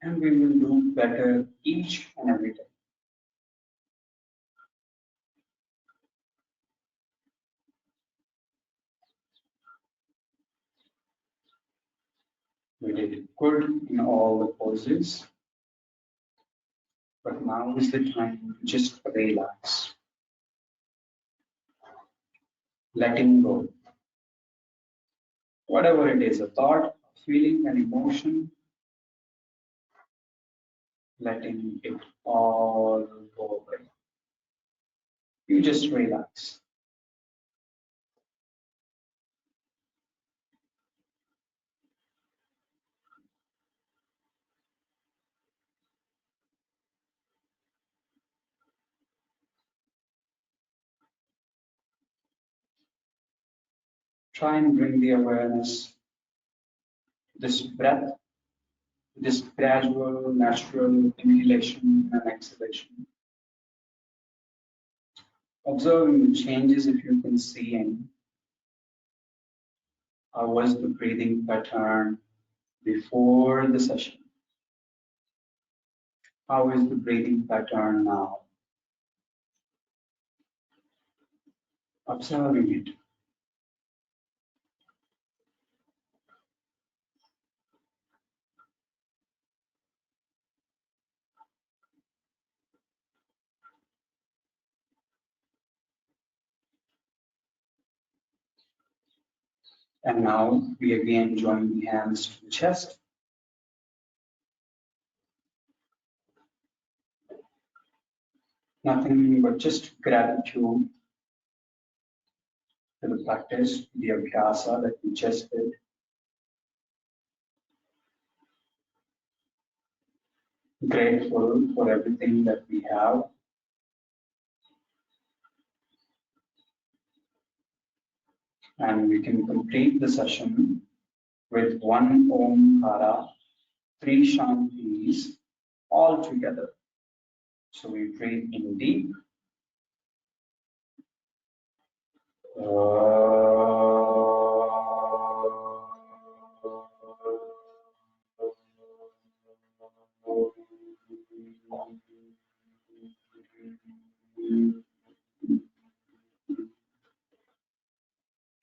And we will do better each and every day. We did it good in all the poses. But now is the time to just relax. Letting go. Whatever it is, a thought, a feeling, an emotion, letting it all go away. You just relax. Try and bring the awareness to this breath, this gradual, natural inhalation and exhalation. Observing the changes if you can see any. How was the breathing pattern before the session? How is the breathing pattern now? Observing it. And now we again join the hands to the chest. Nothing but just gratitude for the practice, the abhyasa that we just did. Grateful for everything that we have. And we can complete the session with one Omkara, 3 Shantis all together. So we breathe in deep.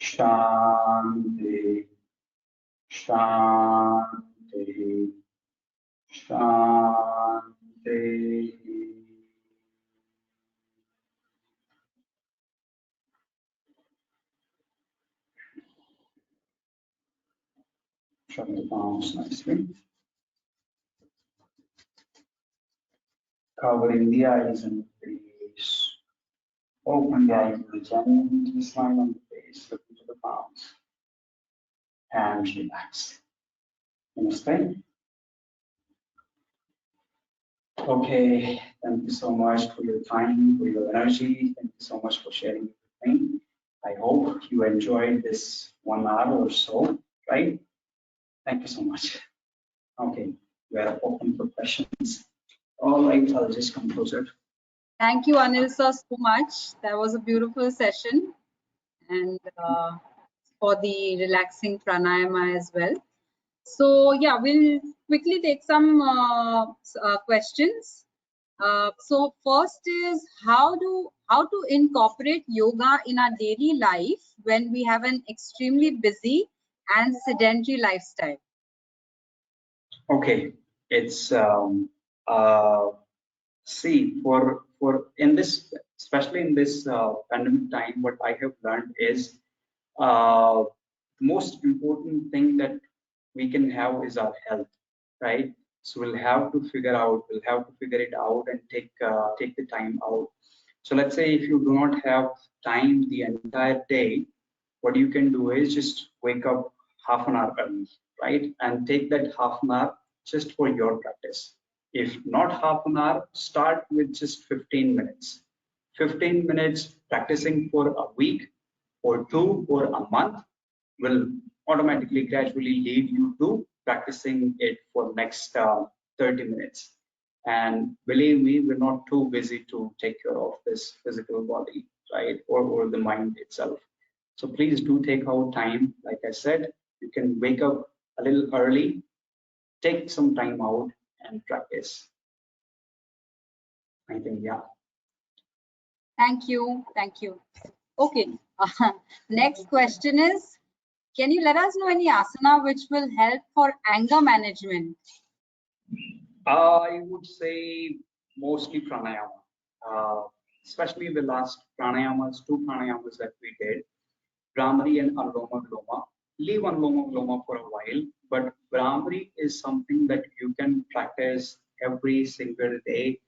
Shanti, Shanti, Shanti. Shut the palms nicely. Covering the eyes and the face. Open the eyes with a gentle smile on the face. Look into the palms. And relax. Namaste. Okay, thank you so much for your time, for your energy. Thank you so much for sharing with me. I hope you enjoyed this 1 hour or so, right? Thank you so much. Okay, we are open for questions. All right, I'll just come closer. Thank you, Anil sir, so much. That was a beautiful session, and for the relaxing pranayama as well. So yeah, we'll quickly take some questions. So first is how to incorporate yoga in our daily life when we have an extremely busy and sedentary lifestyle. Okay, it's see for in this, especially in this pandemic time, what I have learned is the most important thing that we can have is our health, right? So we'll have to figure it out and take the time out. So let's say if you do not have time the entire day, what you can do is just wake up half an hour early, right? And take that half an hour just for your practice. If not half an hour, start with just 15 minutes. 15 minutes practicing for a week or two or a month will automatically gradually lead you to practicing it for next 30 minutes. And believe me, we're not too busy to take care of this physical body, right? Or the mind itself. So please do take out time. Like I said, you can wake up a little early, take some time out and practice. I think, yeah. Thank you. Thank you. Okay. Next question is, can you let us know any asana which will help for anger management? I would say mostly pranayama, especially the last pranayamas, 2 pranayamas that we did, Brahmari and Anuloma Viloma. Leave Anuloma Viloma for a while, but Brahmari is something that you can practice every single day.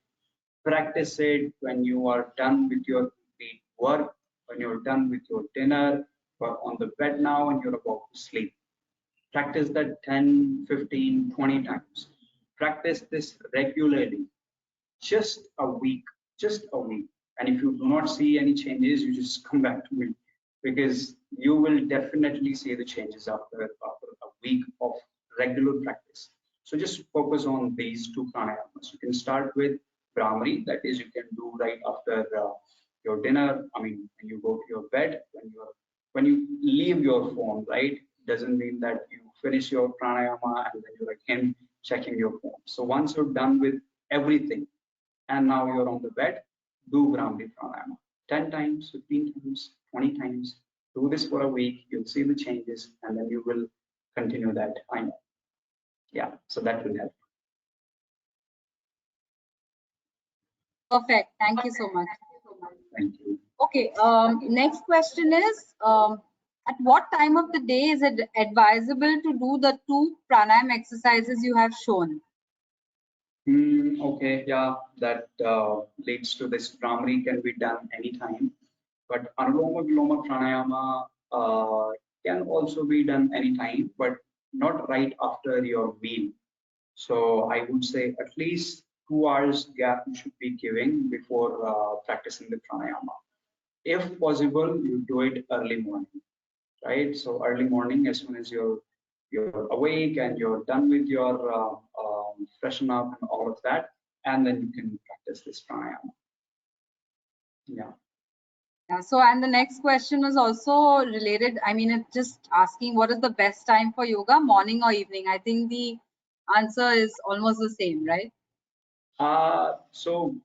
Practice it when you are done with your work, when you're done with your dinner, or on the bed now and you're about to sleep. Practice that 10, 15, 20 times. Practice this regularly, just a week, just a week. And if you do not see any changes, you just come back to me, because you will definitely see the changes after a week of regular practice. So just focus on these 2 pranayamas. You can start with Brahmari, that is you can do right after your dinner. I mean, when you go to your bed, when you leave your phone, right? Doesn't mean that you finish your pranayama and then you're again checking your phone. So once you're done with everything and now you're on the bed, do Brahmari pranayama 10 times, 15 times, 20 times. Do this for a week, you'll see the changes, and then you will continue that. I know. Yeah, so that will help. Perfect. Thank you so much. Thank you. Okay. Next question is, at what time of the day is it advisable to do the 2 pranayama exercises you have shown? Okay, yeah, that leads to this. Brahmari can be done anytime, but Anuloma Viloma Pranayama can also be done anytime, but not right after your meal. So I would say at least 2 hours gap you should be giving before practicing the pranayama. If possible, you do it early morning, right? So early morning, as soon as you're awake and you're done with your freshen up and all of that, and then you can practice this pranayama. Yeah. Yeah, so, and the next question was also related. I mean, it's just asking what is the best time for yoga, morning or evening? I think the answer is almost the same, right? So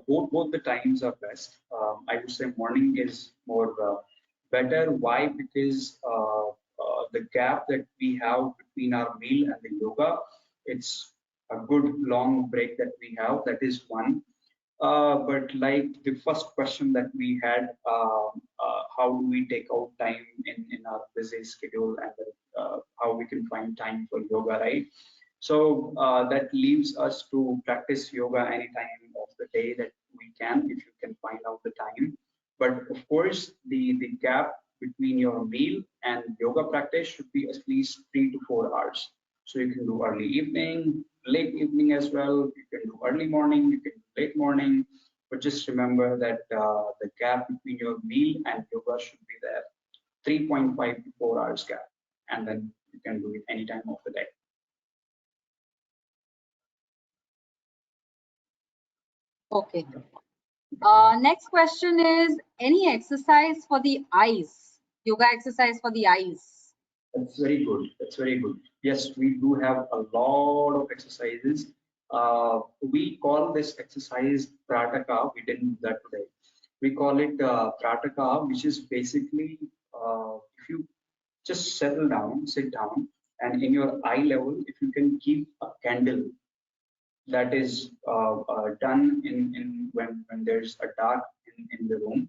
both the times are best. I would say morning is more better. Why? Because the gap that we have between our meal and the yoga, it's a good long break that we have. That is one. But like the first question that we had, how do we take out time in our busy schedule, and how we can find time for yoga, right? So that leaves us to practice yoga any time of the day that we can, if you can find out the time. But of course, the gap between your meal and yoga practice should be at least 3 to 4 hours. So you can do early evening, late evening as well. You can do early morning, you can do late morning. But just remember that the gap between your meal and yoga should be there, 3.5 to 4 hours gap, and then you can do it any time of the day. Okay. Next question is, any exercise for the eyes? Yoga exercise for the eyes? That's very good. That's very good. Yes, we do have a lot of exercises. We call this exercise Prataka. We didn't do that today. We call it Prataka, which is basically if you just settle down, sit down, and in your eye level, if you can keep a candle that is done in when there's a dark in the room.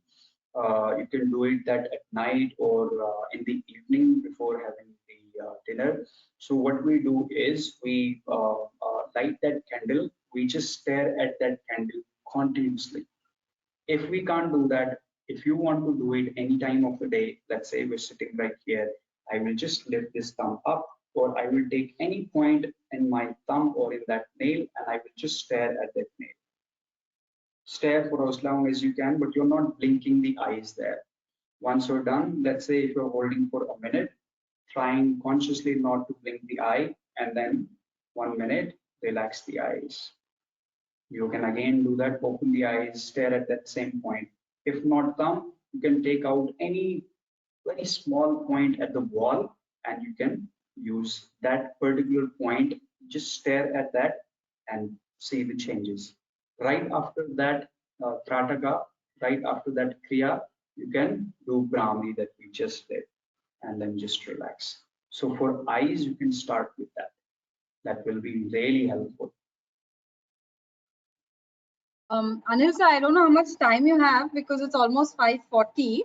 You can do it that at night or in the evening before having the dinner. So what we do is we light that candle. We just stare at that candle continuously. If we can't do that, if you want to do it any time of the day, let's say we're sitting right here, I will just lift this thumb up, or I will take any point in my thumb or in that nail, and I will just stare at that nail. Stare for as long as you can, but you're not blinking the eyes there. Once you're done, let's say if you're holding for a minute, trying consciously not to blink the eye, and then 1 minute, relax the eyes. You can again do that, open the eyes, stare at that same point. If not thumb, you can take out any very small point at the wall, and you can use that particular point, just stare at that and see the changes. Right after that Trataka, right after that Kriya, you can do Brahmi that we just did, and then just relax. So for eyes, you can start with that. That will be really helpful. Anil sir, I don't know how much time you have because it's almost 5:40.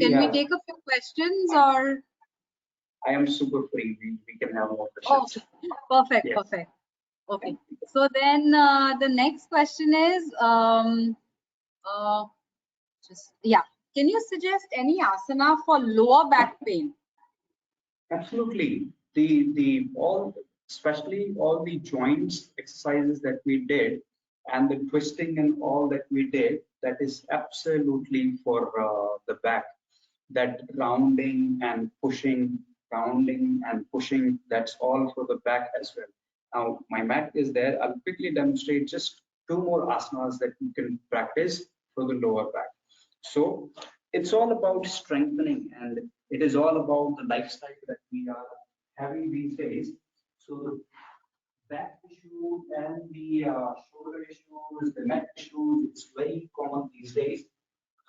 Can we take a few questions or? I am super free. We can have more questions. Oh, perfect, yes. Perfect. Okay. So then the next question is, can you suggest any asana for lower back pain? Absolutely. Especially all the joints exercises that we did, and the twisting and all that we did, that is absolutely for the back. That rounding and pushing, that's all for the back as well. Now my mat is there. I'll quickly demonstrate just 2 more asanas that you can practice for the lower back. So it's all about strengthening, and it is all about the lifestyle that we are having these days. So the back issue and the shoulder issues, the neck issues, it's very common these days.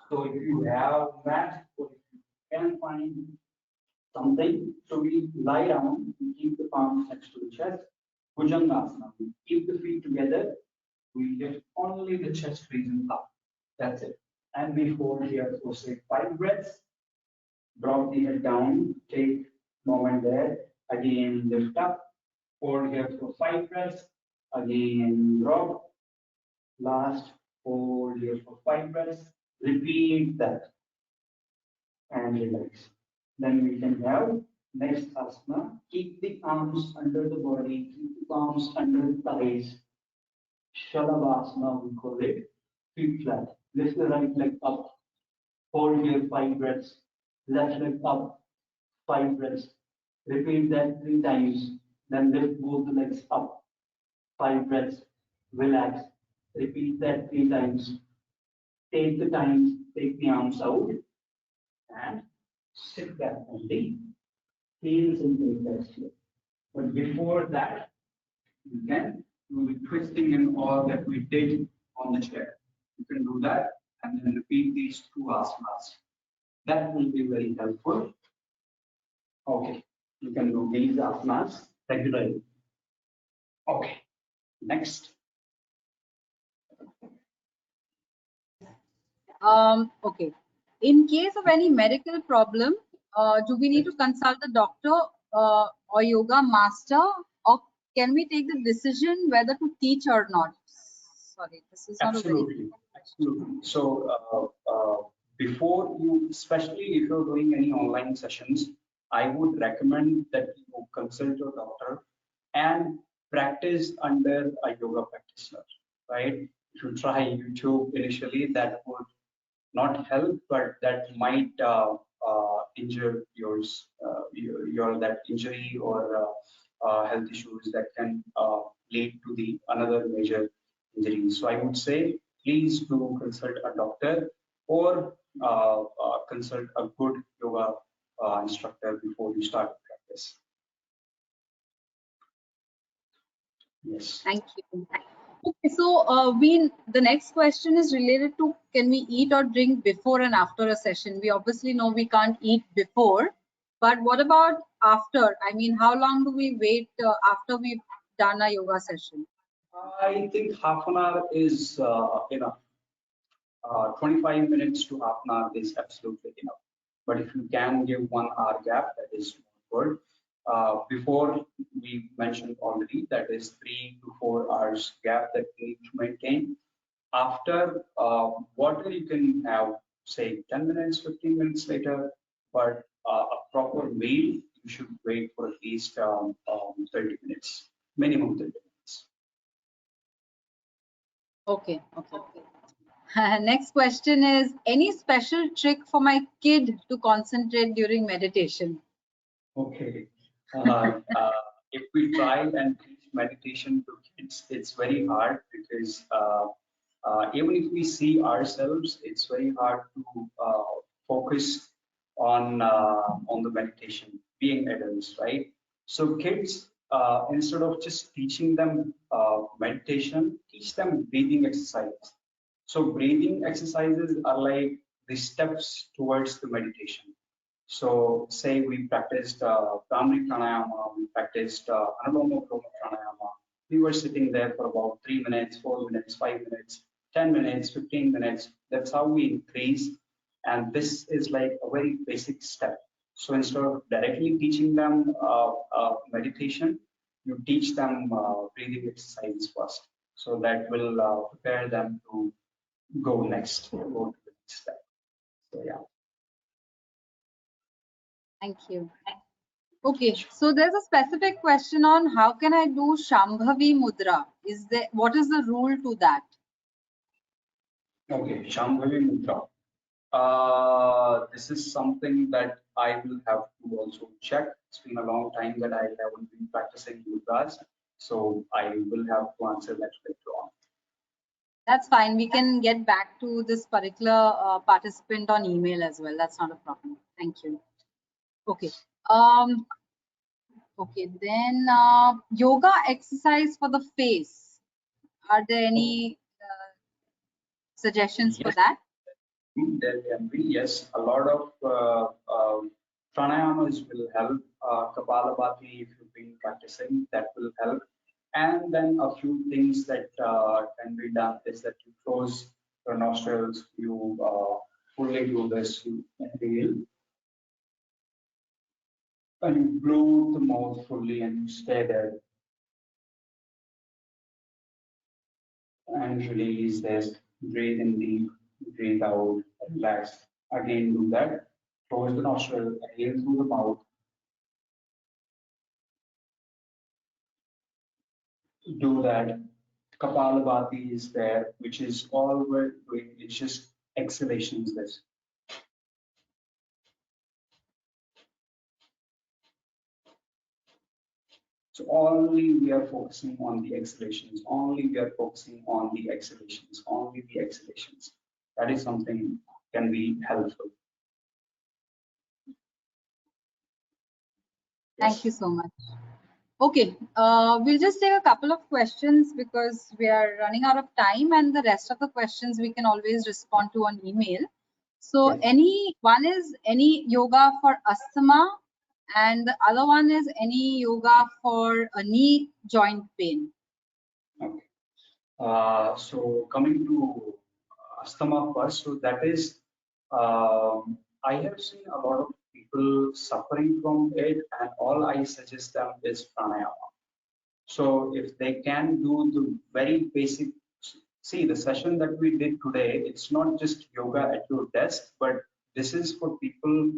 So if you have mat, or if you can find something, so we lie down, we keep the palms next to the chest, Bhujangasana, we keep the feet together, we lift only the chest region up. That's it. And we hold here for say 5 breaths. Drop the head down, take moment there, again lift up, hold here for 5 breaths, again drop, last, hold here for 5 breaths, repeat that, and relax. Then we can have next asana. Keep the arms under the body, keep the palms under the thighs. Shalabhasana, we call it. Feet flat. Lift the right leg up. Hold here 5 breaths. Left leg up. 5 breaths. Repeat that 3 times. Then lift both the legs up. 5 breaths. Relax. Repeat that 3 times. Take the time. Take the arms out. And sit back only. Heels and take that here. But before that, you can do the twisting and all that we did on the chair. You can do that and then repeat these 2 asanas. That will be very helpful. Okay, you can do these asanas regularly. Okay, next. Okay. In case of any medical problem, do we need to consult the doctor or yoga master, or can we take the decision whether to teach or not? Sorry, this is not absolutely. So before you, especially if you're doing any online sessions, I would recommend that you consult your doctor and practice under a yoga practitioner, right? If you try YouTube initially, that would not help, but that might injure your that injury or health issues that can lead to the another major injury. So I would say please do consult a doctor or consult a good yoga instructor before you start practice. Yes. Thank you. Okay, so the next question is related to, can we eat or drink before and after a session? We obviously know we can't eat before, but what about after? I mean, how long do we wait after we've done a yoga session? I think half an hour is enough. 25 minutes to half an hour is absolutely enough. But if you can give 1 hour gap, that is good. Before we mentioned already, that is 3 to 4 hours gap that we need to maintain. After water, you can have, say, 10 minutes, 15 minutes later, but a proper meal, you should wait for at least 30 minutes, minimum 30 minutes. Okay. Next question is, any special trick for my kid to concentrate during meditation? Okay. If we try and teach meditation to kids, it's very hard because even if we see ourselves, it's very hard to focus on the meditation, being adults, right? So kids, instead of just teaching them meditation, teach them breathing exercises. So breathing exercises are like the steps towards the meditation. So say we practiced Pranayama, we practiced Anuloma Viloma Pranayama. We were sitting there for about 3 minutes, 4 minutes, 5 minutes, 10 minutes, 15 minutes. That's how we increase. And this is like a very basic step. So instead of directly teaching them meditation, you teach them breathing exercises first. So that will prepare them to go next, go to the next step. So yeah. Thank you. Okay, so there's a specific question on how can I do Shambhavi Mudra? What is the rule to that? Okay, Shambhavi Mudra. This is something that I will have to also check. It's been a long time that I haven't been practicing mudras, so I will have to answer that later on. That's fine. We can get back to this particular participant on email as well. That's not a problem. Thank you. Okay. Okay. Then yoga exercise for the face. Are there any suggestions for that? There can be, yes. A lot of pranayamas will help. Kapalabhati, if you've been practicing, that will help. And then a few things that can be done is that you close your nostrils, you fully do this, you inhale, and you blow the mouth fully and you stay there. And release this, breathe in deep, breathe out, relax. Again, do that. Close the nostril, inhale through the mouth. Do that. Kapalabhati is there, which is all we're doing. It's just exhalations. This. So only we are focusing on the exhalations. Only we are focusing on the exhalations. Only the exhalations. That is something can be helpful. Thank you so much. Okay, we'll just take a couple of questions because we are running out of time, and the rest of the questions we can always respond to on email. So one is any yoga for asthma, and the other one is any yoga for a knee joint pain. Okay. So coming to asthma first, so that is, I have seen a lot of people suffering from it, and all I suggest them is pranayama. So if they can do the very basic, see the session that we did today, it's not just yoga at your desk, but this is for people,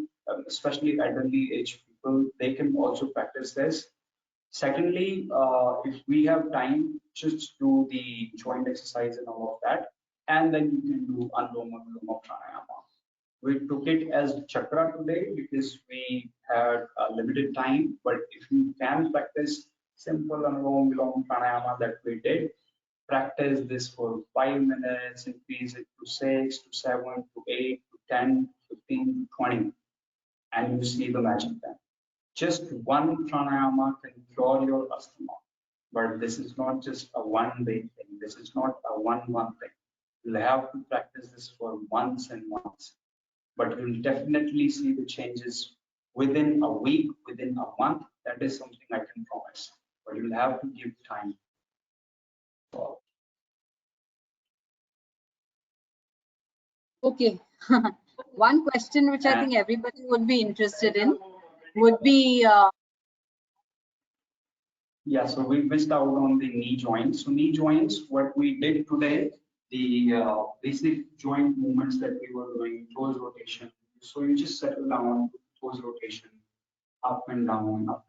especially elderly age people, they can also practice this. Secondly, if we have time, just do the joint exercise and all of that, and then you can do Anuloma Viloma Pranayama. We took it as chakra today because we had a limited time, but if you can practice simple Anuloma Viloma Pranayama that we did, practice this for 5 minutes, increase it to 6, to 7, to 8, to 10, 15, to 20, and you see the magic then. Just one pranayama can cure your asthma, but this is not just a one-day thing. This is not a one-month thing. You'll have to practice this for months and months, but you'll definitely see the changes within a week, within a month. That is something I can promise, but you'll have to give time. Okay, one question which I think everybody would be interested in would be Yeah, so we missed out on the knee joints. So knee joints, what we did today, the basic joint movements that we were doing, toes rotation. So you just settle down, toes rotation, up and down, back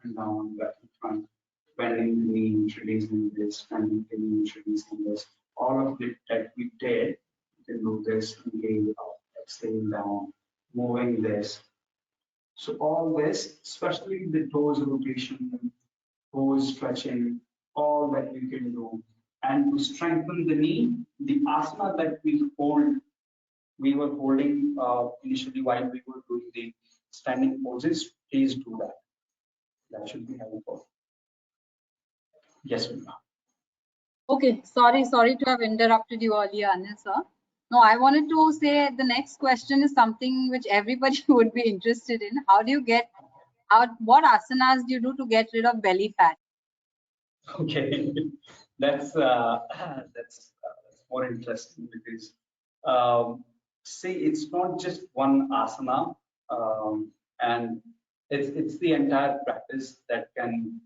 and front, bending the knee, releasing this, bending the knee, releasing this. All of it that we did, you can do this, inhale up, exhale down, moving this. So all this, especially the toes rotation, toes stretching, all that you can do. And to strengthen the knee, the asana that we were holding initially while we were doing the standing poses, please do that. That should be helpful. Yes, Vina. Okay, sorry to have interrupted you earlier, Anil sir. No, I wanted to say the next question is something which everybody would be interested in. How do you get out? What asanas do you do to get rid of belly fat? Okay, that's more interesting because see, it's not just one asana, and it's the entire practice that can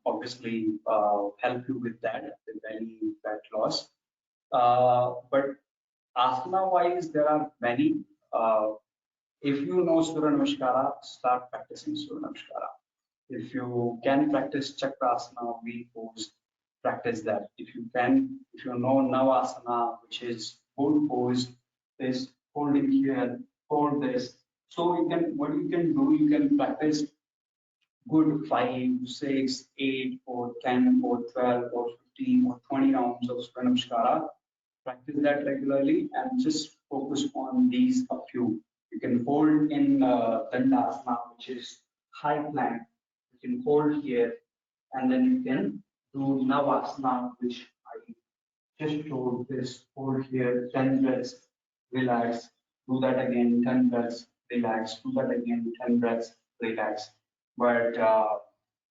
obviously help you with that, the belly fat loss. But asana wise, there are many. If you know Surya Namaskara, start practicing Surya Namaskara. If you can practice Chakrasana, wheel pose, practice that. If you know Navasana, which is hold pose, this holding here, hold this. So what you can do, you can practice good 5, 6, 8, or 10, or 12, or 15, or 20 rounds of Surya Namaskara. Practice that regularly and just focus on these a few. You can hold in Dandasana, which is high plank. You can hold here, and then you can do Navasana, which I just showed this. Hold here, 10 breaths, relax. Do that again, 10 breaths, relax. Do that again, 10 breaths, relax. But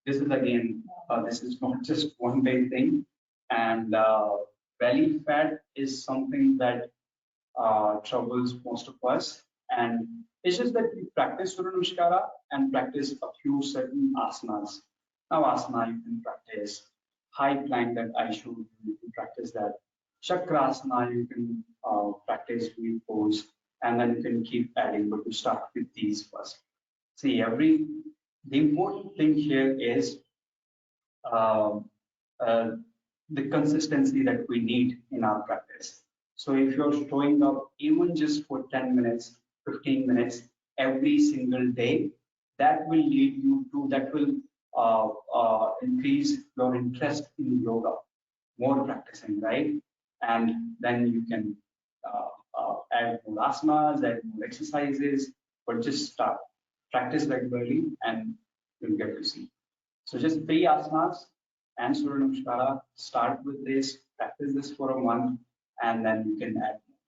this is again, this is not just one day thing. And belly fat is something that troubles most of us. And it's just that we practice Surya Namaskara and practice a few certain asanas. Now, asana you can practice. High plank that I showed you can practice that. Chakrasana, you can practice wheel pose, and then you can keep adding, but you start with these first. See, the important thing here is um, uh, the consistency that we need in our practice. So if you're showing up even just for 10 minutes, 15 minutes every single day, that will lead you to, that will increase your interest in yoga, more practicing, right? And then you can add more asanas, add more exercises, but just start, practice regularly, and you'll get to see. So just 3 asanas and Surya Namaskara. Start with this, practice this for a month, and then you can add more.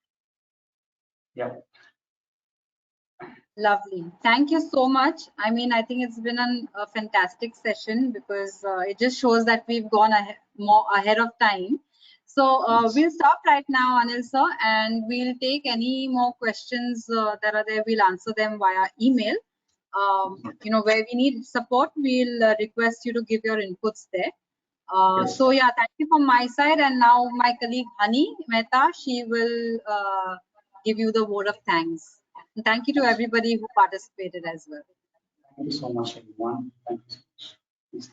Yeah. Lovely. Thank you so much. I mean, I think it's been a fantastic session because it just shows that we've gone more ahead of time. So we'll stop right now, Anil sir, and we'll take any more questions that are there. We'll answer them via email. Where we need support, we'll request you to give your inputs there. Yes. So yeah, thank you from my side. And now my colleague Hani Mehta, she will give you the word of thanks. And thank you to everybody who participated as well. Thank you so much, everyone. Thank you so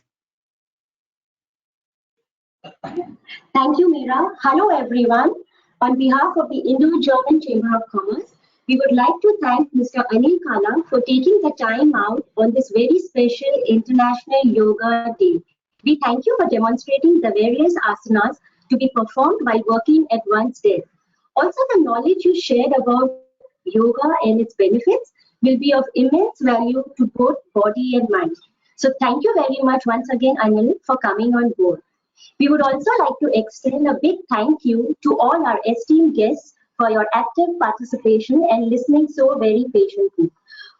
much. Thank you, Meera. Hello, everyone. On behalf of the Indo-German Chamber of Commerce, we would like to thank Mr. Anil Kala for taking the time out on this very special International Yoga Day. We thank you for demonstrating the various asanas to be performed while working at one's desk. Also, the knowledge you shared about yoga and its benefits will be of immense value to both body and mind. So thank you very much once again, Anil, for coming on board. We would also like to extend a big thank you to all our esteemed guests for your active participation and listening so very patiently.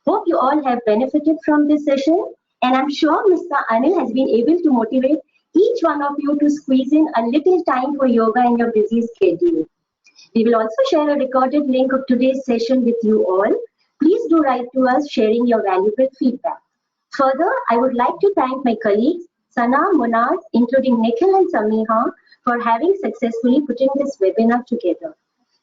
Hope you all have benefited from this session, and I'm sure Mr. Anil has been able to motivate each one of you to squeeze in a little time for yoga in your busy schedule. We will also share a recorded link of today's session with you all. Please do write to us sharing your valuable feedback. Further, I would like to thank my colleagues Sana, Munaz, including Nikhil and Samiha, for having successfully putting this webinar together.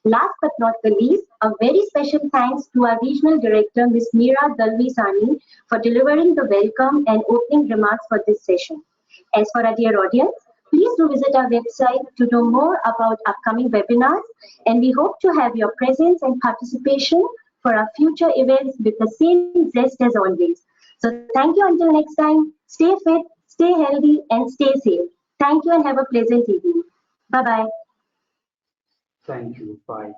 Last but not the least, a very special thanks to our Regional Director, Ms. Meera Dalvisani, for delivering the welcome and opening remarks for this session. As for our dear audience, please do visit our website to know more about upcoming webinars, and we hope to have your presence and participation for our future events with the same zest as always. So thank you until next time. Stay fit, stay healthy, and stay safe. Thank you and have a pleasant evening. Bye-bye. Thank you. Bye.